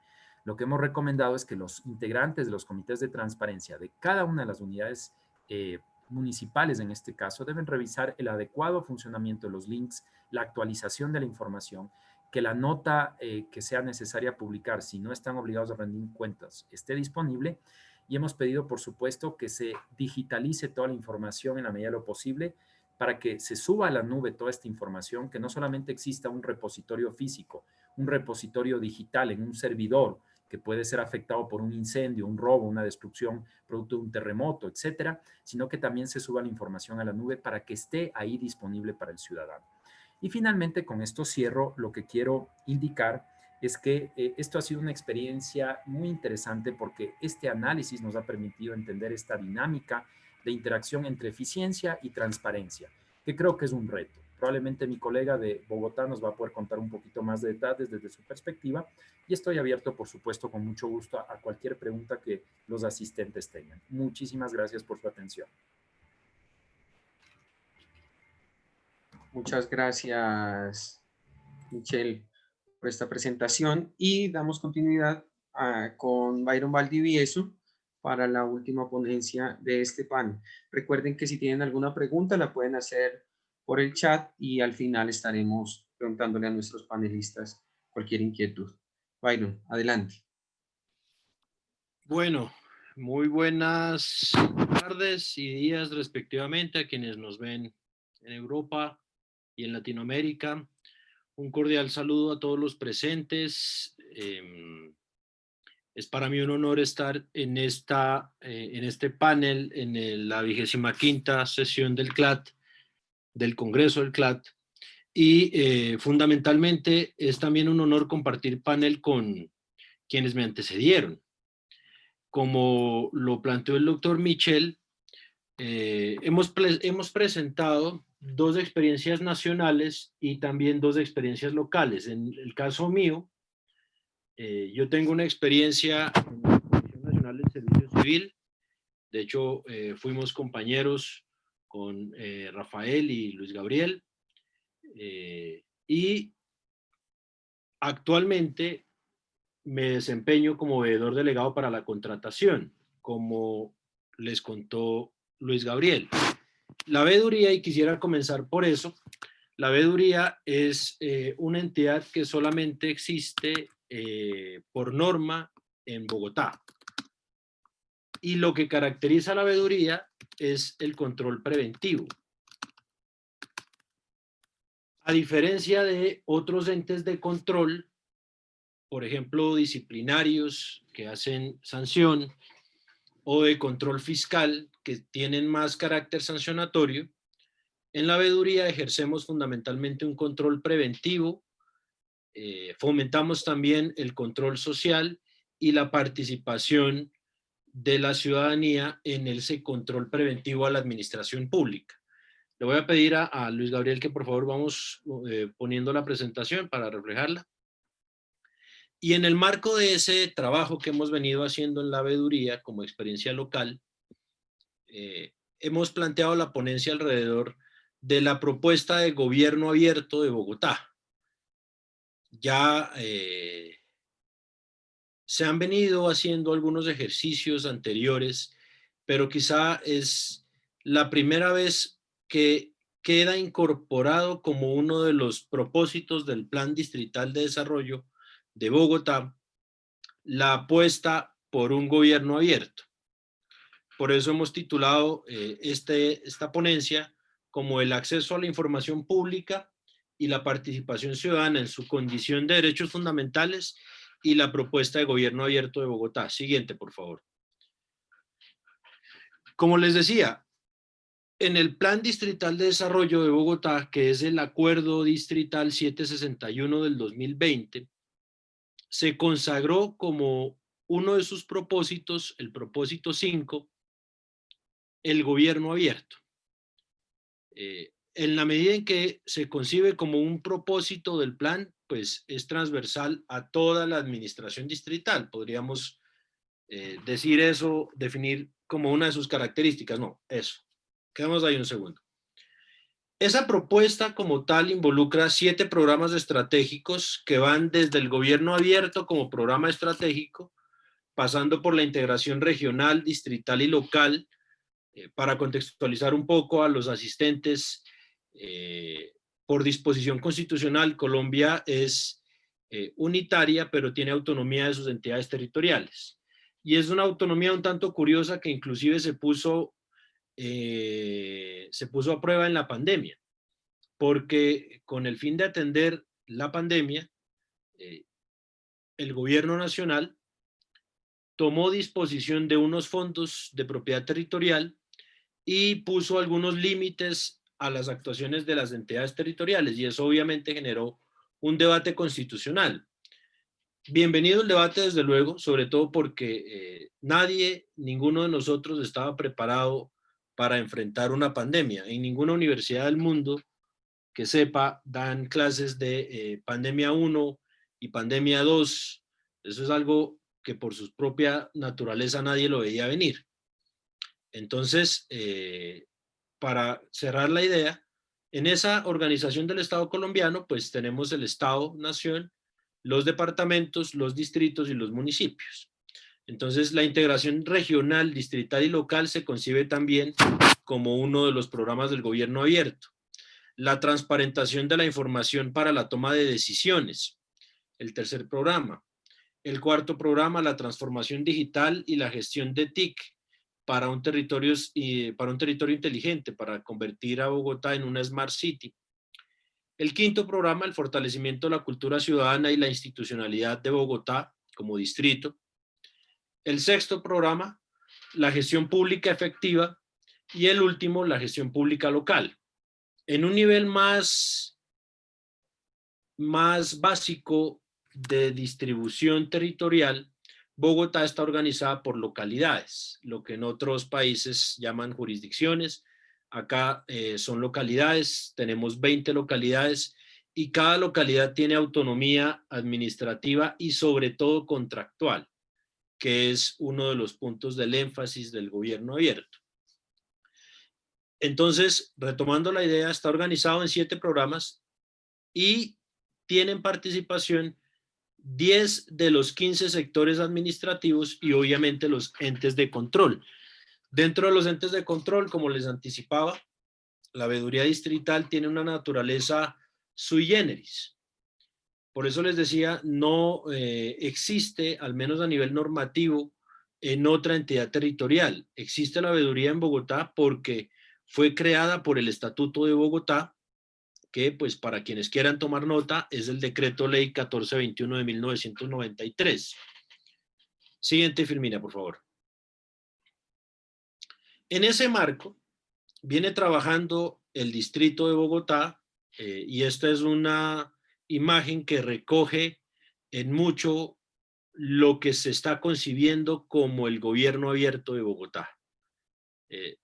Lo que hemos recomendado es que los integrantes de los comités de transparencia de cada una de las unidades municipales, en este caso, deben revisar el adecuado funcionamiento de los links, la actualización de la información, que la nota que sea necesaria publicar, si no están obligados a rendir cuentas, esté disponible. Y hemos pedido, por supuesto, que se digitalice toda la información en la medida de lo posible para que se suba a la nube toda esta información, que no solamente exista un repositorio físico, un repositorio digital en un servidor que puede ser afectado por un incendio, un robo, una destrucción producto de un terremoto, etcétera, sino que también se suba la información a la nube para que esté ahí disponible para el ciudadano. Y finalmente, con esto cierro, lo que quiero indicar es que esto ha sido una experiencia muy interesante porque este análisis nos ha permitido entender esta dinámica de interacción entre eficiencia y transparencia, que creo que es un reto. Probablemente mi colega de Bogotá nos va a poder contar un poquito más de detalles desde su perspectiva, y estoy abierto, por supuesto, con mucho gusto a cualquier pregunta que los asistentes tengan. Muchísimas gracias por su atención. Muchas gracias, Michelle, por esta presentación, y damos continuidad con Byron Valdivieso para la última ponencia de este panel. Recuerden que si tienen alguna pregunta la pueden hacer por el chat y al final estaremos preguntándole a nuestros panelistas cualquier inquietud. Byron, adelante. Bueno, muy buenas tardes y días respectivamente a quienes nos ven en Europa y en Latinoamérica. Un cordial saludo a todos los presentes. Es para mí un honor estar en este panel, en la 25ª sesión del CLAT, del Congreso del CLAT. y fundamentalmente es también un honor compartir panel con quienes me antecedieron. Como lo planteó el doctor Michel, hemos presentado 2 experiencias nacionales y también 2 experiencias locales. En el caso mío, yo tengo una experiencia en la Comisión Nacional del Servicio Civil. De hecho, fuimos compañeros con Rafael y Luis Gabriel. Y actualmente me desempeño como veedor delegado para la contratación, como les contó Luis Gabriel. La veeduría, y quisiera comenzar por eso, la veeduría es una entidad que solamente existe por norma en Bogotá. Y lo que caracteriza a la veeduría es el control preventivo. A diferencia de otros entes de control, por ejemplo, disciplinarios que hacen sanción, o de control fiscal que tienen más carácter sancionatorio, en la veeduría ejercemos fundamentalmente un control preventivo, fomentamos también el control social y la participación de la ciudadanía en ese control preventivo a la administración pública. Le voy a pedir a Luis Gabriel que por favor vamos poniendo la presentación para reflejarla. Y en el marco de ese trabajo que hemos venido haciendo en la veeduría como experiencia local, hemos planteado la ponencia alrededor de la propuesta de gobierno abierto de Bogotá. Ya se han venido haciendo algunos ejercicios anteriores, pero quizá es la primera vez que queda incorporado como uno de los propósitos del Plan Distrital de Desarrollo de Bogotá, la apuesta por un gobierno abierto. Por eso hemos titulado esta ponencia como el acceso a la información pública y la participación ciudadana en su condición de derechos fundamentales y la propuesta de gobierno abierto de Bogotá. Siguiente, por favor. Como les decía, en el Plan Distrital de Desarrollo de Bogotá, que es el Acuerdo Distrital 761 del 2020, se consagró como uno de sus propósitos, el propósito 5, el gobierno abierto. En la medida en que se concibe como un propósito del plan, pues es transversal a toda la administración distrital. Podríamos decir eso, definir como una de sus características. No, eso. Quedamos ahí un segundo. Esa propuesta como tal involucra 7 programas estratégicos que van desde el gobierno abierto como programa estratégico, pasando por la integración regional, distrital y local. Para contextualizar un poco a los asistentes, por disposición constitucional, Colombia es unitaria, pero tiene autonomía de sus entidades territoriales. Y es una autonomía un tanto curiosa que inclusive se puso a prueba en la pandemia, porque con el fin de atender la pandemia, el gobierno nacional tomó disposición de unos fondos de propiedad territorial y puso algunos límites a las actuaciones de las entidades territoriales, y eso obviamente generó un debate constitucional. Bienvenido el debate, desde luego, sobre todo porque ninguno de nosotros estaba preparado para enfrentar una pandemia. En ninguna universidad del mundo que sepa dan clases de pandemia 1 y pandemia 2. Eso es algo que por su propia naturaleza nadie lo veía venir. Entonces, para cerrar la idea, en esa organización del Estado colombiano, pues tenemos el Estado-Nación, los departamentos, los distritos y los municipios. Entonces, la integración regional, distrital y local se concibe también como uno de los programas del gobierno abierto. La transparentación de la información para la toma de decisiones, el tercer programa. El cuarto programa, la transformación digital y la gestión de TIC para un territorio inteligente, para convertir a Bogotá en una Smart City. El quinto programa, el fortalecimiento de la cultura ciudadana y la institucionalidad de Bogotá como distrito. El sexto programa, la gestión pública efectiva. Y el último, la gestión pública local. En un nivel más más básico de distribución territorial, Bogotá está organizada por localidades, lo que en otros países llaman jurisdicciones. Acá son localidades, tenemos 20 localidades y cada localidad tiene autonomía administrativa y sobre todo contractual, que es uno de los puntos del énfasis del gobierno abierto. Entonces, retomando la idea, está organizado en 7 programas y tienen participación 10 de los 15 sectores administrativos y obviamente los entes de control. Dentro de los entes de control, como les anticipaba, la veeduría distrital tiene una naturaleza sui generis. Por eso les decía, no existe, al menos a nivel normativo, en otra entidad territorial. Existe la veeduría en Bogotá porque fue creada por el Estatuto de Bogotá, que pues para quienes quieran tomar nota es el Decreto Ley 1421 de 1993. Siguiente, Firmina, por favor. En ese marco viene trabajando el Distrito de Bogotá y esta es una imagen que recoge en mucho lo que se está concibiendo como el gobierno abierto de Bogotá.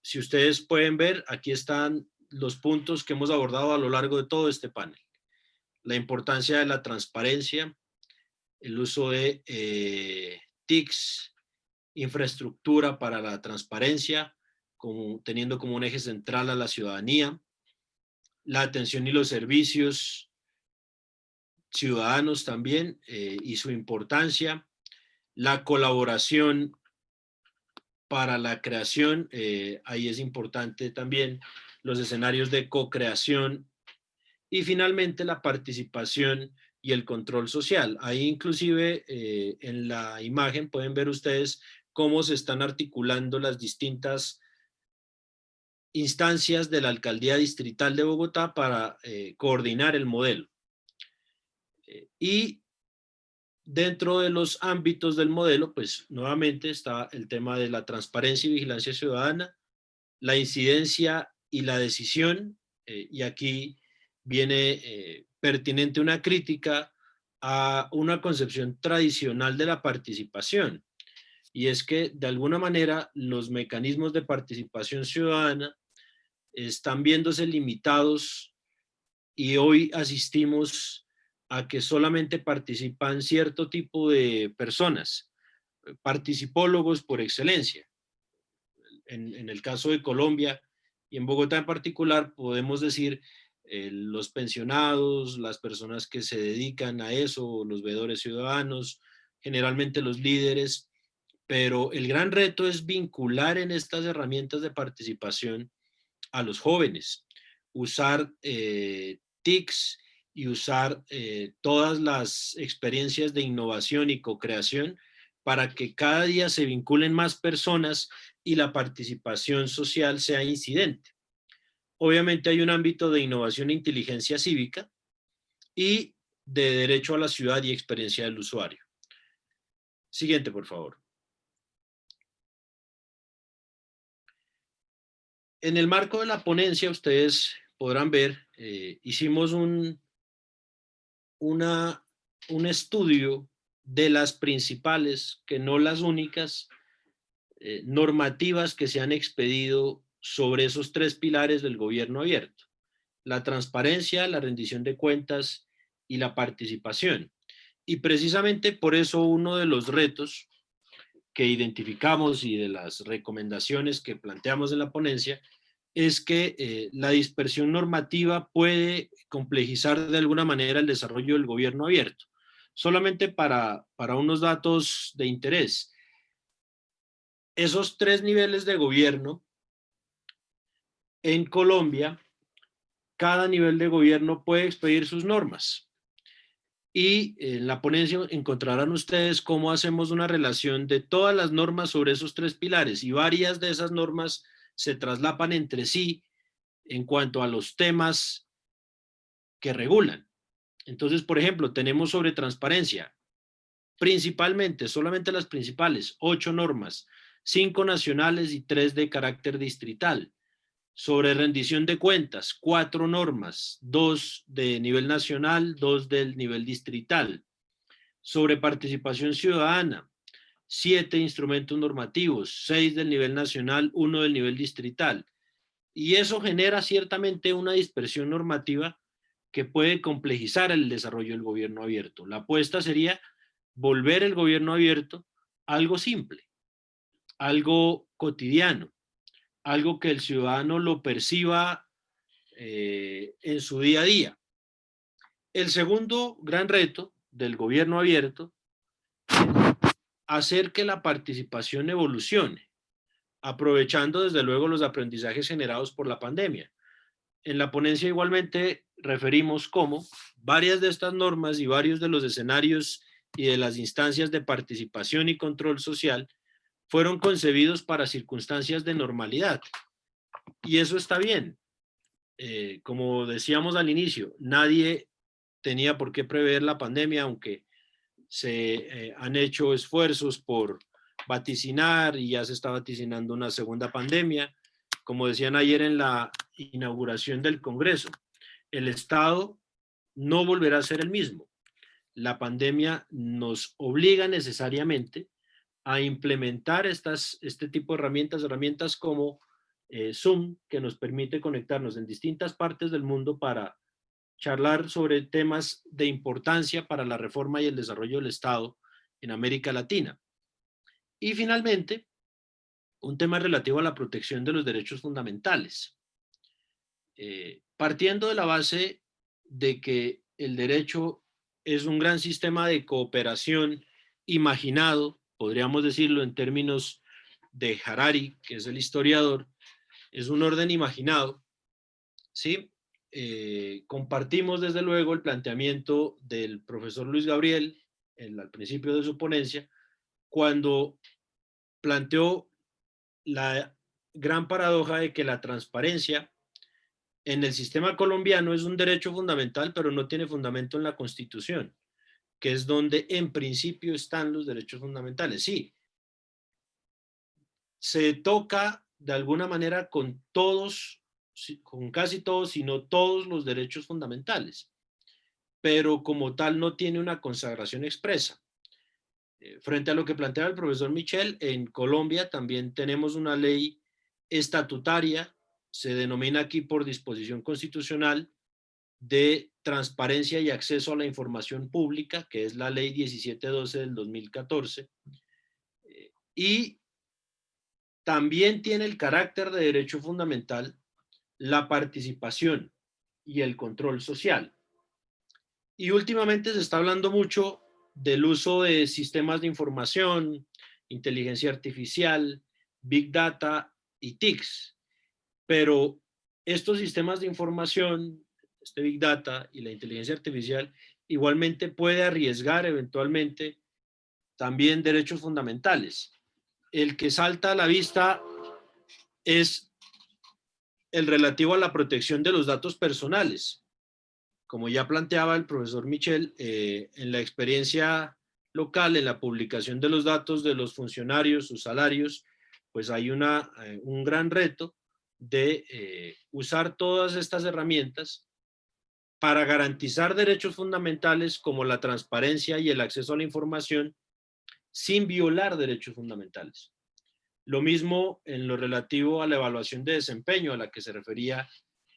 Si ustedes pueden ver, aquí están los puntos que hemos abordado a lo largo de todo este panel. La importancia de la transparencia, el uso de TICs, infraestructura para la transparencia, teniendo como un eje central a la ciudadanía, la atención y los servicios ciudadanos también y su importancia, la colaboración para la creación, ahí es importante también los escenarios de co-creación y finalmente la participación y el control social. Ahí inclusive en la imagen pueden ver ustedes cómo se están articulando las distintas instancias de la Alcaldía Distrital de Bogotá para coordinar el modelo. Y dentro de los ámbitos del modelo, pues nuevamente está el tema de la transparencia y vigilancia ciudadana, la incidencia y la decisión, y aquí viene pertinente una crítica a una concepción tradicional de la participación, y es que de alguna manera los mecanismos de participación ciudadana están viéndose limitados y hoy asistimos a que solamente participan cierto tipo de personas, participólogos por excelencia. En el caso de Colombia y en Bogotá en particular podemos decir los pensionados, las personas que se dedican a eso, los veedores ciudadanos, generalmente los líderes, pero el gran reto es vincular en estas herramientas de participación a los jóvenes, usar TICs y usar todas las experiencias de innovación y co-creación para que cada día se vinculen más personas y la participación social sea incidente. Obviamente hay un ámbito de innovación e inteligencia cívica y de derecho a la ciudad y experiencia del usuario. Siguiente, por favor. En el marco de la ponencia, ustedes podrán ver, hicimos un estudio de las principales, que no las únicas, normativas que se han expedido sobre esos 3 pilares del gobierno abierto: la transparencia, la rendición de cuentas y la participación. Y precisamente por eso uno de los retos que identificamos y de las recomendaciones que planteamos en la ponencia es que la dispersión normativa puede complejizar de alguna manera el desarrollo del gobierno abierto. Solamente para unos datos de interés. Esos 3 niveles de gobierno en Colombia, cada nivel de gobierno puede expedir sus normas. Y en la ponencia encontrarán ustedes cómo hacemos una relación de todas las normas sobre esos 3 pilares, y varias de esas normas se traslapan entre sí en cuanto a los temas que regulan. Entonces, por ejemplo, tenemos sobre transparencia, principalmente, solamente las principales, 8 normas, 5 nacionales y 3 de carácter distrital. Sobre rendición de cuentas, 4 normas, 2 de nivel nacional, 2 del nivel distrital. Sobre participación ciudadana, 7 instrumentos normativos, 6 del nivel nacional, 1 del nivel distrital. Y eso genera ciertamente una dispersión normativa que puede complejizar el desarrollo del gobierno abierto. La apuesta sería volver el gobierno abierto algo simple, algo cotidiano, algo que el ciudadano lo perciba en su día a día. El segundo gran reto del gobierno abierto es hacer que la participación evolucione, aprovechando desde luego los aprendizajes generados por la pandemia. En la ponencia igualmente referimos cómo varias de estas normas y varios de los escenarios y de las instancias de participación y control social fueron concebidos para circunstancias de normalidad. Y eso está bien. Como decíamos al inicio, nadie tenía por qué prever la pandemia, aunque se han hecho esfuerzos por vaticinar y ya se está vaticinando una segunda pandemia. Como decían ayer en la inauguración del Congreso, el Estado no volverá a ser el mismo. La pandemia nos obliga necesariamente a implementar este tipo de herramientas como Zoom, que nos permite conectarnos en distintas partes del mundo para charlar sobre temas de importancia para la reforma y el desarrollo del Estado en América Latina. Y finalmente, un tema relativo a la protección de los derechos fundamentales. Partiendo de la base de que el derecho es un gran sistema de cooperación imaginado, podríamos decirlo en términos de Harari, que es el historiador, es un orden imaginado, ¿sí? Compartimos desde luego el planteamiento del profesor Luis Gabriel al principio de su ponencia, cuando planteó la gran paradoja de que la transparencia en el sistema colombiano es un derecho fundamental, pero no tiene fundamento en la Constitución, que es donde en principio están los derechos fundamentales. Sí, se toca de alguna manera con todos, con casi todos, sino todos los derechos fundamentales, pero como tal no tiene una consagración expresa. Frente a lo que plantea el profesor Michel, en Colombia también tenemos una ley estatutaria, se denomina aquí por disposición constitucional, de transparencia y acceso a la información pública, que es la ley 1712 del 2014, y también tiene el carácter de derecho fundamental la participación y el control social. Y últimamente se está hablando mucho del uso de sistemas de información, inteligencia artificial, Big Data y TICs. Pero estos sistemas de información, este Big Data y la inteligencia artificial, igualmente puede arriesgar eventualmente también derechos fundamentales. El que salta a la vista es el relativo a la protección de los datos personales. Como ya planteaba el profesor Michel, en la experiencia local, en la publicación de los datos de los funcionarios, sus salarios, pues hay un gran reto de usar todas estas herramientas para garantizar derechos fundamentales como la transparencia y el acceso a la información sin violar derechos fundamentales. Lo mismo en lo relativo a la evaluación de desempeño a la que se refería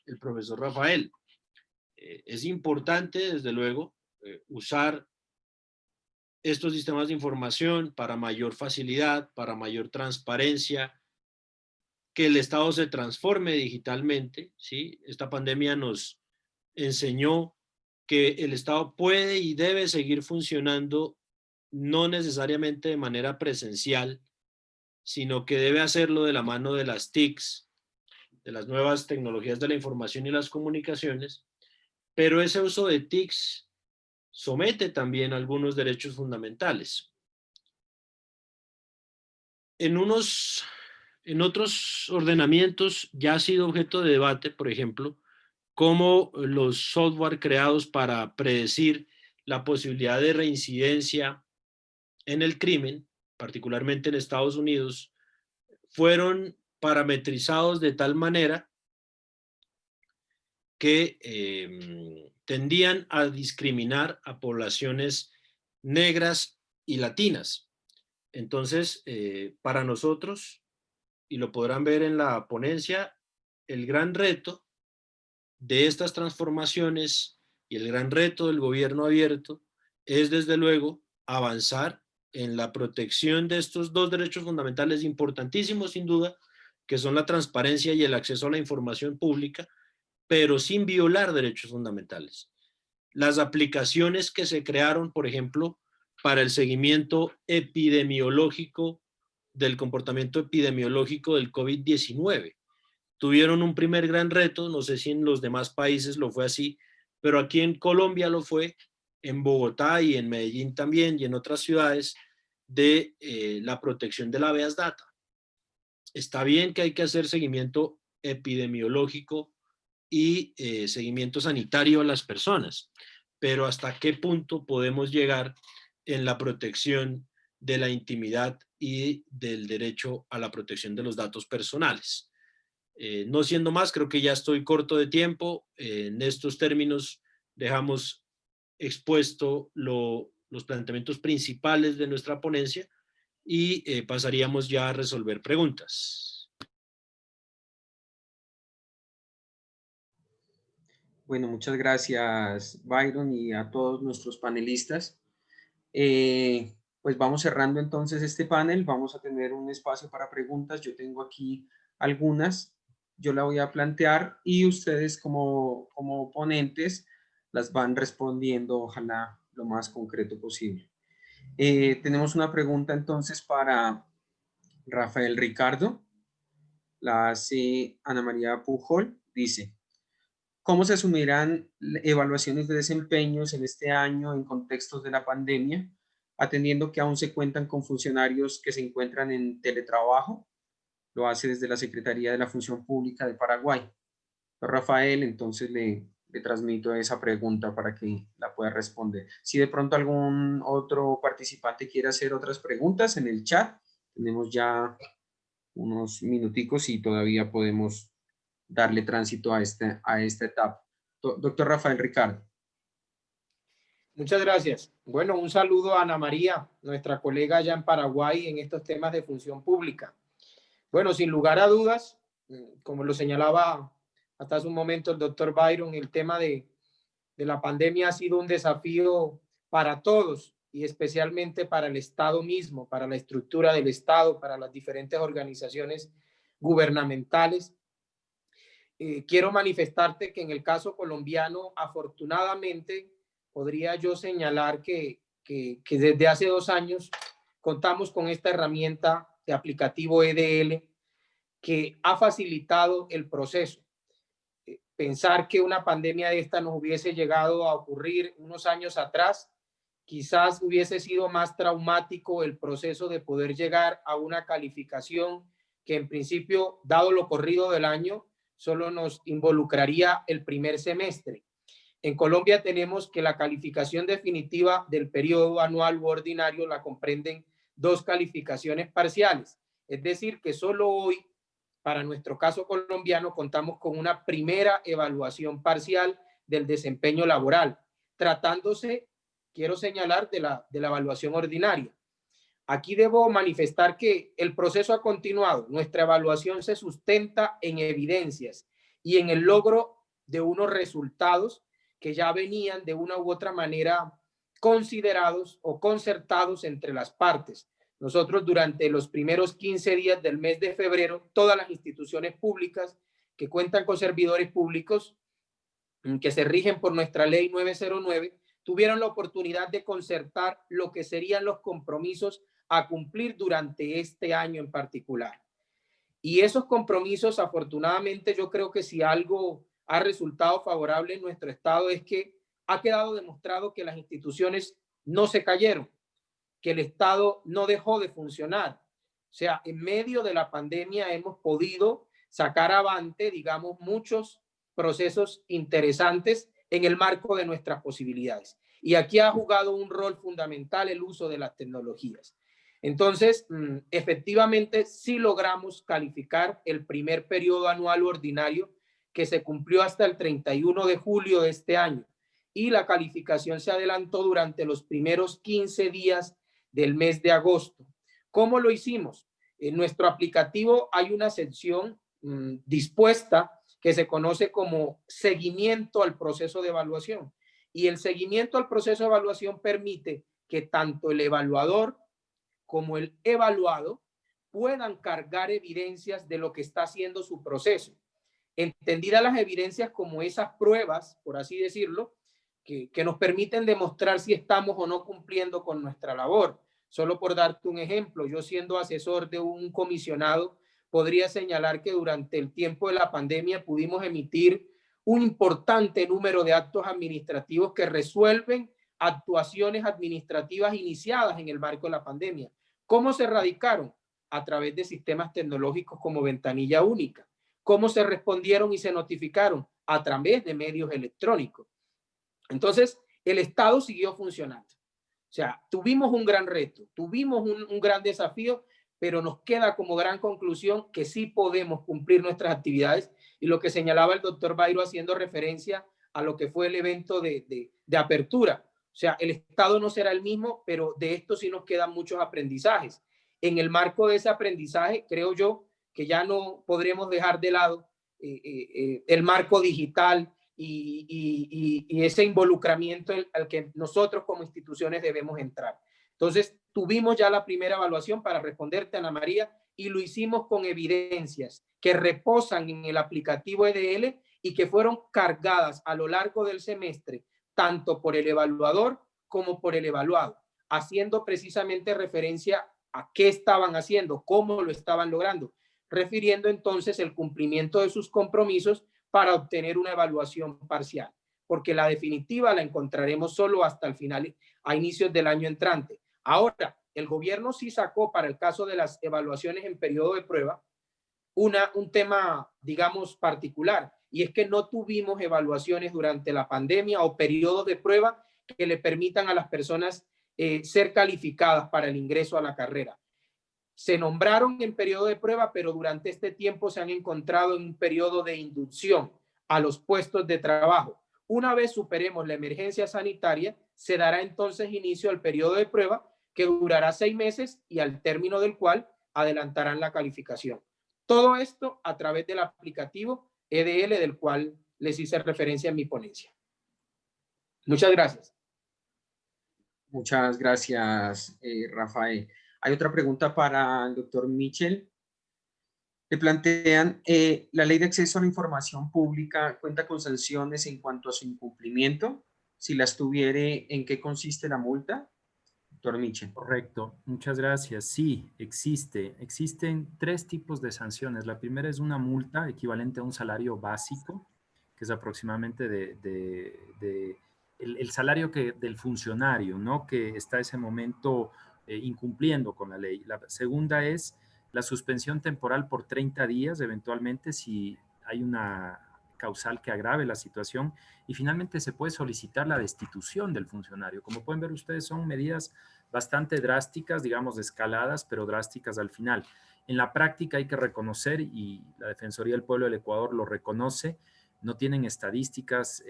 el profesor Rafael. Es importante, desde luego, usar estos sistemas de información para mayor facilidad, para mayor transparencia, que el Estado se transforme digitalmente, ¿sí? Esta pandemia nos enseñó que el Estado puede y debe seguir funcionando no necesariamente de manera presencial, sino que debe hacerlo de la mano de las TICs, de las nuevas tecnologías de la información y las comunicaciones, pero ese uso de TICs somete también algunos derechos fundamentales. En otros ordenamientos ya ha sido objeto de debate, por ejemplo, cómo los software creados para predecir la posibilidad de reincidencia en el crimen, particularmente en Estados Unidos, fueron parametrizados de tal manera que tendían a discriminar a poblaciones negras y latinas. Entonces, para nosotros, y lo podrán ver en la ponencia, el gran reto de estas transformaciones y el gran reto del gobierno abierto es, desde luego, avanzar en la protección de estos dos derechos fundamentales importantísimos, sin duda, que son la transparencia y el acceso a la información pública, pero sin violar derechos fundamentales. Las aplicaciones que se crearon, por ejemplo, para el seguimiento epidemiológico del comportamiento epidemiológico del COVID-19, tuvieron un primer gran reto, no sé si en los demás países lo fue así, pero aquí en Colombia lo fue, en Bogotá y en Medellín también y en otras ciudades, de la protección de la habeas data. Está bien que hay que hacer seguimiento epidemiológico y seguimiento sanitario a las personas, pero ¿hasta qué punto podemos llegar en la protección de la intimidad y del derecho a la protección de los datos personales? No siendo más, creo que ya estoy corto de tiempo. En estos términos dejamos expuesto los planteamientos principales de nuestra ponencia y pasaríamos ya a resolver preguntas. Bueno, muchas gracias, Byron, y a todos nuestros panelistas. Pues vamos cerrando entonces este panel. Vamos a tener un espacio para preguntas. Yo tengo aquí algunas. Yo la voy a plantear y ustedes como ponentes las van respondiendo, ojalá lo más concreto posible. Tenemos una pregunta entonces para Rafael Ricardo. La hace Ana María Pujol. Dice: ¿cómo se asumirán evaluaciones de desempeños en este año en contextos de la pandemia, atendiendo que aún se cuentan con funcionarios que se encuentran en teletrabajo? Lo hace desde la Secretaría de la Función Pública de Paraguay. Rafael, entonces le transmito esa pregunta para que la pueda responder. Si de pronto algún otro participante quiere hacer otras preguntas en el chat, tenemos ya unos minuticos y todavía podemos darle tránsito a esta etapa. Doctor Rafael Ricardo. Muchas gracias. Bueno, un saludo a Ana María, nuestra colega allá en Paraguay en estos temas de función pública. Bueno, sin lugar a dudas, como lo señalaba hasta hace un momento el doctor Byron, el tema de la pandemia ha sido un desafío para todos y especialmente para el Estado mismo, para la estructura del Estado, para las diferentes organizaciones gubernamentales. Quiero manifestarte que en el caso colombiano, afortunadamente, podría yo señalar que desde hace 2 años contamos con esta herramienta de aplicativo EDL que ha facilitado el proceso. Pensar que una pandemia de esta nos hubiese llegado a ocurrir unos años atrás, quizás hubiese sido más traumático el proceso de poder llegar a una calificación que en principio, dado lo corrido del año, solo nos involucraría el primer semestre. En Colombia tenemos que la calificación definitiva del periodo anual u ordinario la comprenden 2 calificaciones parciales. Es decir, que solo hoy, para nuestro caso colombiano, contamos con una primera evaluación parcial del desempeño laboral, tratándose, quiero señalar, de la evaluación ordinaria. Aquí debo manifestar que el proceso ha continuado. Nuestra evaluación se sustenta en evidencias y en el logro de unos resultados que ya venían de una u otra manera considerados o concertados entre las partes. Nosotros durante los primeros 15 días del mes de febrero, todas las instituciones públicas que cuentan con servidores públicos que se rigen por nuestra ley 909, tuvieron la oportunidad de concertar lo que serían los compromisos a cumplir durante este año en particular. Y esos compromisos, afortunadamente, yo creo que si algo ha resultado favorable en nuestro estado es que ha quedado demostrado que las instituciones no se cayeron, que el Estado no dejó de funcionar. O sea, en medio de la pandemia hemos podido sacar avante, digamos, muchos procesos interesantes en el marco de nuestras posibilidades. Y aquí ha jugado un rol fundamental el uso de las tecnologías. Entonces, efectivamente, sí logramos calificar el primer periodo anual ordinario, que se cumplió hasta el 31 de julio de este año, y la calificación se adelantó durante los primeros 15 días del mes de agosto. ¿Cómo lo hicimos? En nuestro aplicativo hay una sección dispuesta que se conoce como seguimiento al proceso de evaluación. Y el seguimiento al proceso de evaluación permite que tanto el evaluador como el evaluado puedan cargar evidencias de lo que está haciendo su proceso. Entendidas las evidencias como esas pruebas, por así decirlo, que nos permiten demostrar si estamos o no cumpliendo con nuestra labor. Solo por darte un ejemplo, yo siendo asesor de un comisionado, podría señalar que durante el tiempo de la pandemia pudimos emitir un importante número de actos administrativos que resuelven actuaciones administrativas iniciadas en el marco de la pandemia. ¿Cómo se radicaron? A través de sistemas tecnológicos como ventanilla única. ¿Cómo se respondieron y se notificaron? A través de medios electrónicos. Entonces, el Estado siguió funcionando. O sea, tuvimos un gran reto, tuvimos un gran desafío, pero nos queda como gran conclusión que sí podemos cumplir nuestras actividades, y lo que señalaba el doctor Bayro haciendo referencia a lo que fue el evento de apertura. O sea, el Estado no será el mismo, pero de esto sí nos quedan muchos aprendizajes. En el marco de ese aprendizaje, creo yo que ya no podremos dejar de lado el marco digital y ese involucramiento al que nosotros como instituciones debemos entrar. Entonces, tuvimos ya la primera evaluación, para responderte, Ana María, y lo hicimos con evidencias que reposan en el aplicativo EDL y que fueron cargadas a lo largo del semestre, tanto por el evaluador como por el evaluado, haciendo precisamente referencia a qué estaban haciendo, cómo lo estaban logrando, refiriendo entonces el cumplimiento de sus compromisos para obtener una evaluación parcial, porque la definitiva la encontraremos solo hasta el final, a inicios del año entrante. Ahora, el gobierno sí sacó para el caso de las evaluaciones en periodo de prueba un tema, digamos, particular, y es que no tuvimos evaluaciones durante la pandemia o periodos de prueba que le permitan a las personas ser calificadas para el ingreso a la carrera. Se nombraron en periodo de prueba, pero durante este tiempo se han encontrado en un periodo de inducción a los puestos de trabajo. Una vez superemos la emergencia sanitaria, se dará entonces inicio al periodo de prueba, que durará 6 meses y al término del cual adelantarán la calificación. Todo esto a través del aplicativo EDL, del cual les hice referencia en mi ponencia. Muchas gracias. Muchas gracias, Rafael. Hay otra pregunta para el doctor Michel. Le plantean, ¿la ley de acceso a la información pública cuenta con sanciones en cuanto a su incumplimiento? Si las tuviere, ¿en qué consiste la multa? Doctor Michel. Correcto, muchas gracias. Sí, existen 3 tipos de sanciones. La primera es una multa equivalente a un salario básico, que es aproximadamente el salario del funcionario, ¿no? Que está ese momento incumpliendo con la ley. La segunda es la suspensión temporal por 30 días, eventualmente, si hay una causal que agrave la situación. Y finalmente se puede solicitar la destitución del funcionario. Como pueden ver ustedes, son medidas bastante drásticas, digamos, escaladas, pero drásticas al final. En la práctica hay que reconocer, y la Defensoría del Pueblo del Ecuador lo reconoce, no tienen estadísticas,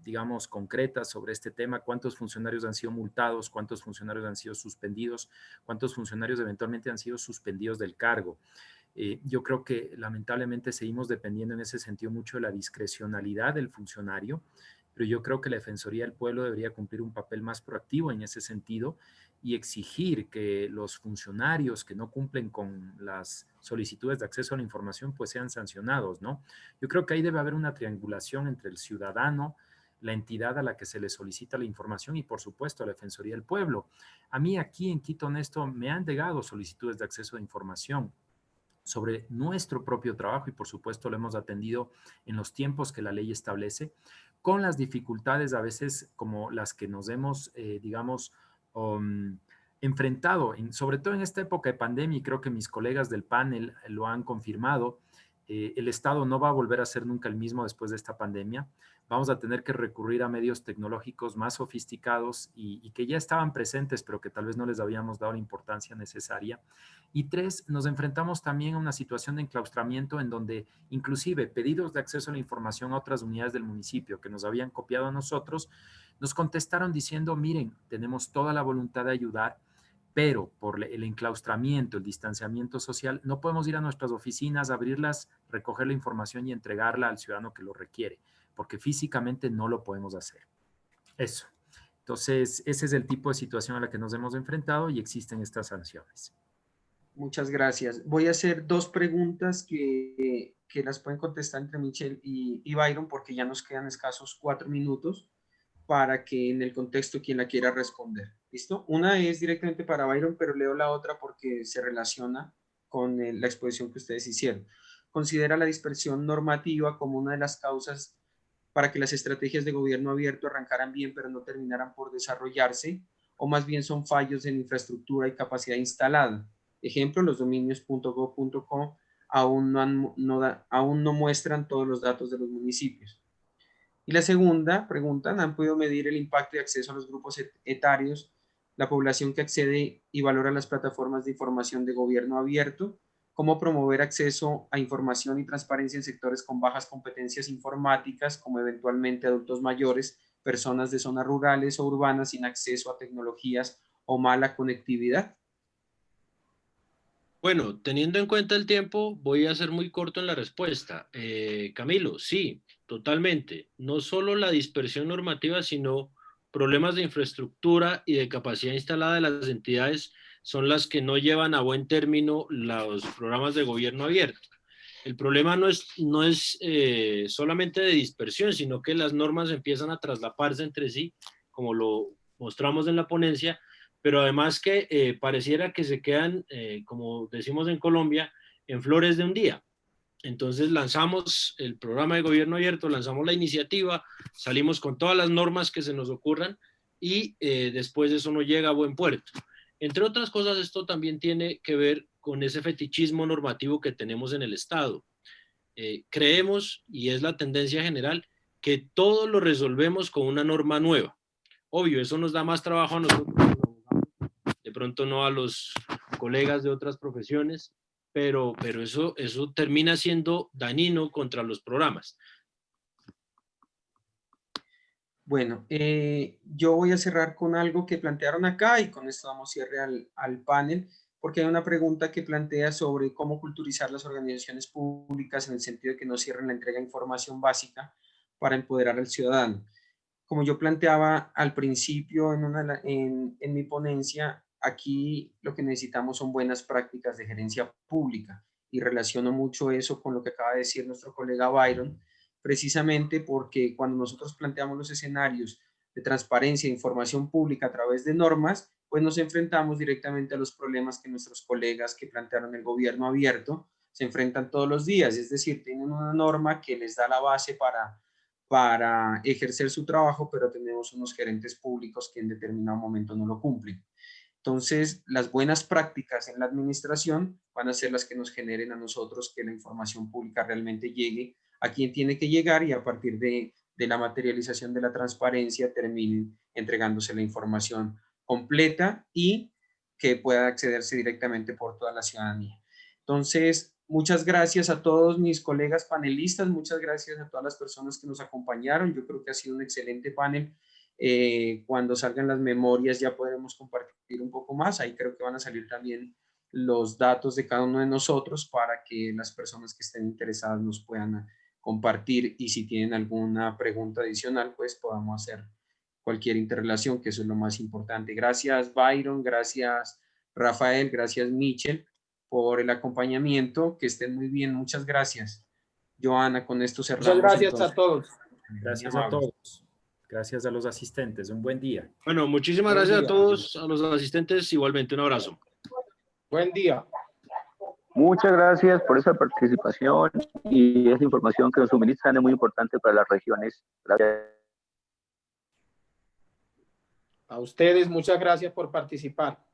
digamos, concretas sobre este tema, cuántos funcionarios han sido multados, cuántos funcionarios han sido suspendidos, cuántos funcionarios eventualmente han sido suspendidos del cargo. Yo creo que lamentablemente seguimos dependiendo en ese sentido mucho de la discrecionalidad del funcionario, pero yo creo que la Defensoría del Pueblo debería cumplir un papel más proactivo en ese sentido y exigir que los funcionarios que no cumplen con las solicitudes de acceso a la información pues sean sancionados, ¿no? Yo creo que ahí debe haber una triangulación entre el ciudadano, la entidad a la que se le solicita la información y, por supuesto, la Defensoría del Pueblo. A mí aquí en Quito Honesto me han llegado solicitudes de acceso a información sobre nuestro propio trabajo y, por supuesto, lo hemos atendido en los tiempos que la ley establece, con las dificultades a veces como las que nos hemos, digamos, enfrentado, sobre todo en esta época de pandemia, y creo que mis colegas del panel lo han confirmado. El Estado no va a volver a ser nunca el mismo después de esta pandemia. vamos a tener que recurrir a medios tecnológicos más sofisticados y que ya estaban presentes, pero que tal vez no les habíamos dado la importancia necesaria. Y 3, nos enfrentamos también a una situación de enclaustramiento en donde inclusive pedidos de acceso a la información a otras unidades del municipio que nos habían copiado a nosotros, nos contestaron diciendo, miren, tenemos toda la voluntad de ayudar, pero por el enclaustramiento, el distanciamiento social, no podemos ir a nuestras oficinas, abrirlas, recoger la información y entregarla al ciudadano que lo requiere, porque físicamente no lo podemos hacer. Eso. Entonces, ese es el tipo de situación a la que nos hemos enfrentado y existen estas sanciones. Muchas gracias. Voy a hacer 2 preguntas que las pueden contestar entre Michelle y Byron, porque ya nos quedan escasos 4 minutos para que en el contexto quien la quiera responder. ¿Listo? Una es directamente para Byron, pero leo la otra porque se relaciona con la exposición que ustedes hicieron. Considera la dispersión normativa como una de las causas para que las estrategias de gobierno abierto arrancaran bien, pero no terminaran por desarrollarse, o más bien son fallos en infraestructura y capacidad instalada. Ejemplo, los dominios .gov.co aún no muestran todos los datos de los municipios. Y la segunda, preguntan, ¿han podido medir el impacto de acceso a los grupos etarios, la población que accede y valora las plataformas de información de gobierno abierto? ¿Cómo promover acceso a información y transparencia en sectores con bajas competencias informáticas, como eventualmente adultos mayores, personas de zonas rurales o urbanas sin acceso a tecnologías o mala conectividad? Bueno, teniendo en cuenta el tiempo, voy a ser muy corto en la respuesta. Camilo, sí, totalmente. No solo la dispersión normativa, sino problemas de infraestructura y de capacidad instalada de las entidades son las que no llevan a buen término los programas de gobierno abierto. El problema no es solamente de dispersión, sino que las normas empiezan a traslaparse entre sí, como lo mostramos en la ponencia, pero además que pareciera que se quedan, como decimos en Colombia, en flores de un día. Entonces lanzamos el programa de gobierno abierto, lanzamos la iniciativa, salimos con todas las normas que se nos ocurran y después eso no llega a buen puerto. Entre otras cosas, esto también tiene que ver con ese fetichismo normativo que tenemos en el Estado. Creemos, y es la tendencia general, que todo lo resolvemos con una norma nueva. Obvio, eso nos da más trabajo a nosotros, de pronto no a los colegas de otras profesiones, pero eso termina siendo dañino contra los programas. Bueno, yo voy a cerrar con algo que plantearon acá y con esto damos cierre al panel, porque hay una pregunta que plantea sobre cómo culturizar las organizaciones públicas en el sentido de que no cierren la entrega de información básica para empoderar al ciudadano. Como yo planteaba al principio en mi ponencia, aquí lo que necesitamos son buenas prácticas de gerencia pública y relaciono mucho eso con lo que acaba de decir nuestro colega Byron, precisamente porque cuando nosotros planteamos los escenarios de transparencia e información pública a través de normas, pues nos enfrentamos directamente a los problemas que nuestros colegas que plantearon el gobierno abierto se enfrentan todos los días, es decir, tienen una norma que les da la base para ejercer su trabajo, pero tenemos unos gerentes públicos que en determinado momento no lo cumplen. Entonces, las buenas prácticas en la administración van a ser las que nos generen a nosotros que la información pública realmente llegue a quien tiene que llegar y a partir de la materialización de la transparencia terminen entregándose la información completa y que pueda accederse directamente por toda la ciudadanía. Entonces, muchas gracias a todos mis colegas panelistas, muchas gracias a todas las personas que nos acompañaron. Yo creo que ha sido un excelente panel. Cuando salgan las memorias ya podremos compartir un poco más. Ahí creo que van a salir también los datos de cada uno de nosotros para que las personas que estén interesadas nos puedan compartir y si tienen alguna pregunta adicional, pues podamos hacer cualquier interrelación, que eso es lo más importante. Gracias Byron, gracias Rafael, gracias Michelle por el acompañamiento, que estén muy bien, muchas gracias. Joana, con esto cerramos. Muchas gracias entonces. A todos. Gracias a todos. Gracias a los asistentes. Un buen día. Bueno, muchísimas gracias a todos, a los asistentes, igualmente un abrazo. Buen día. Muchas gracias por esa participación y esa información que nos suministran es muy importante para las regiones. Gracias. A ustedes, muchas gracias por participar.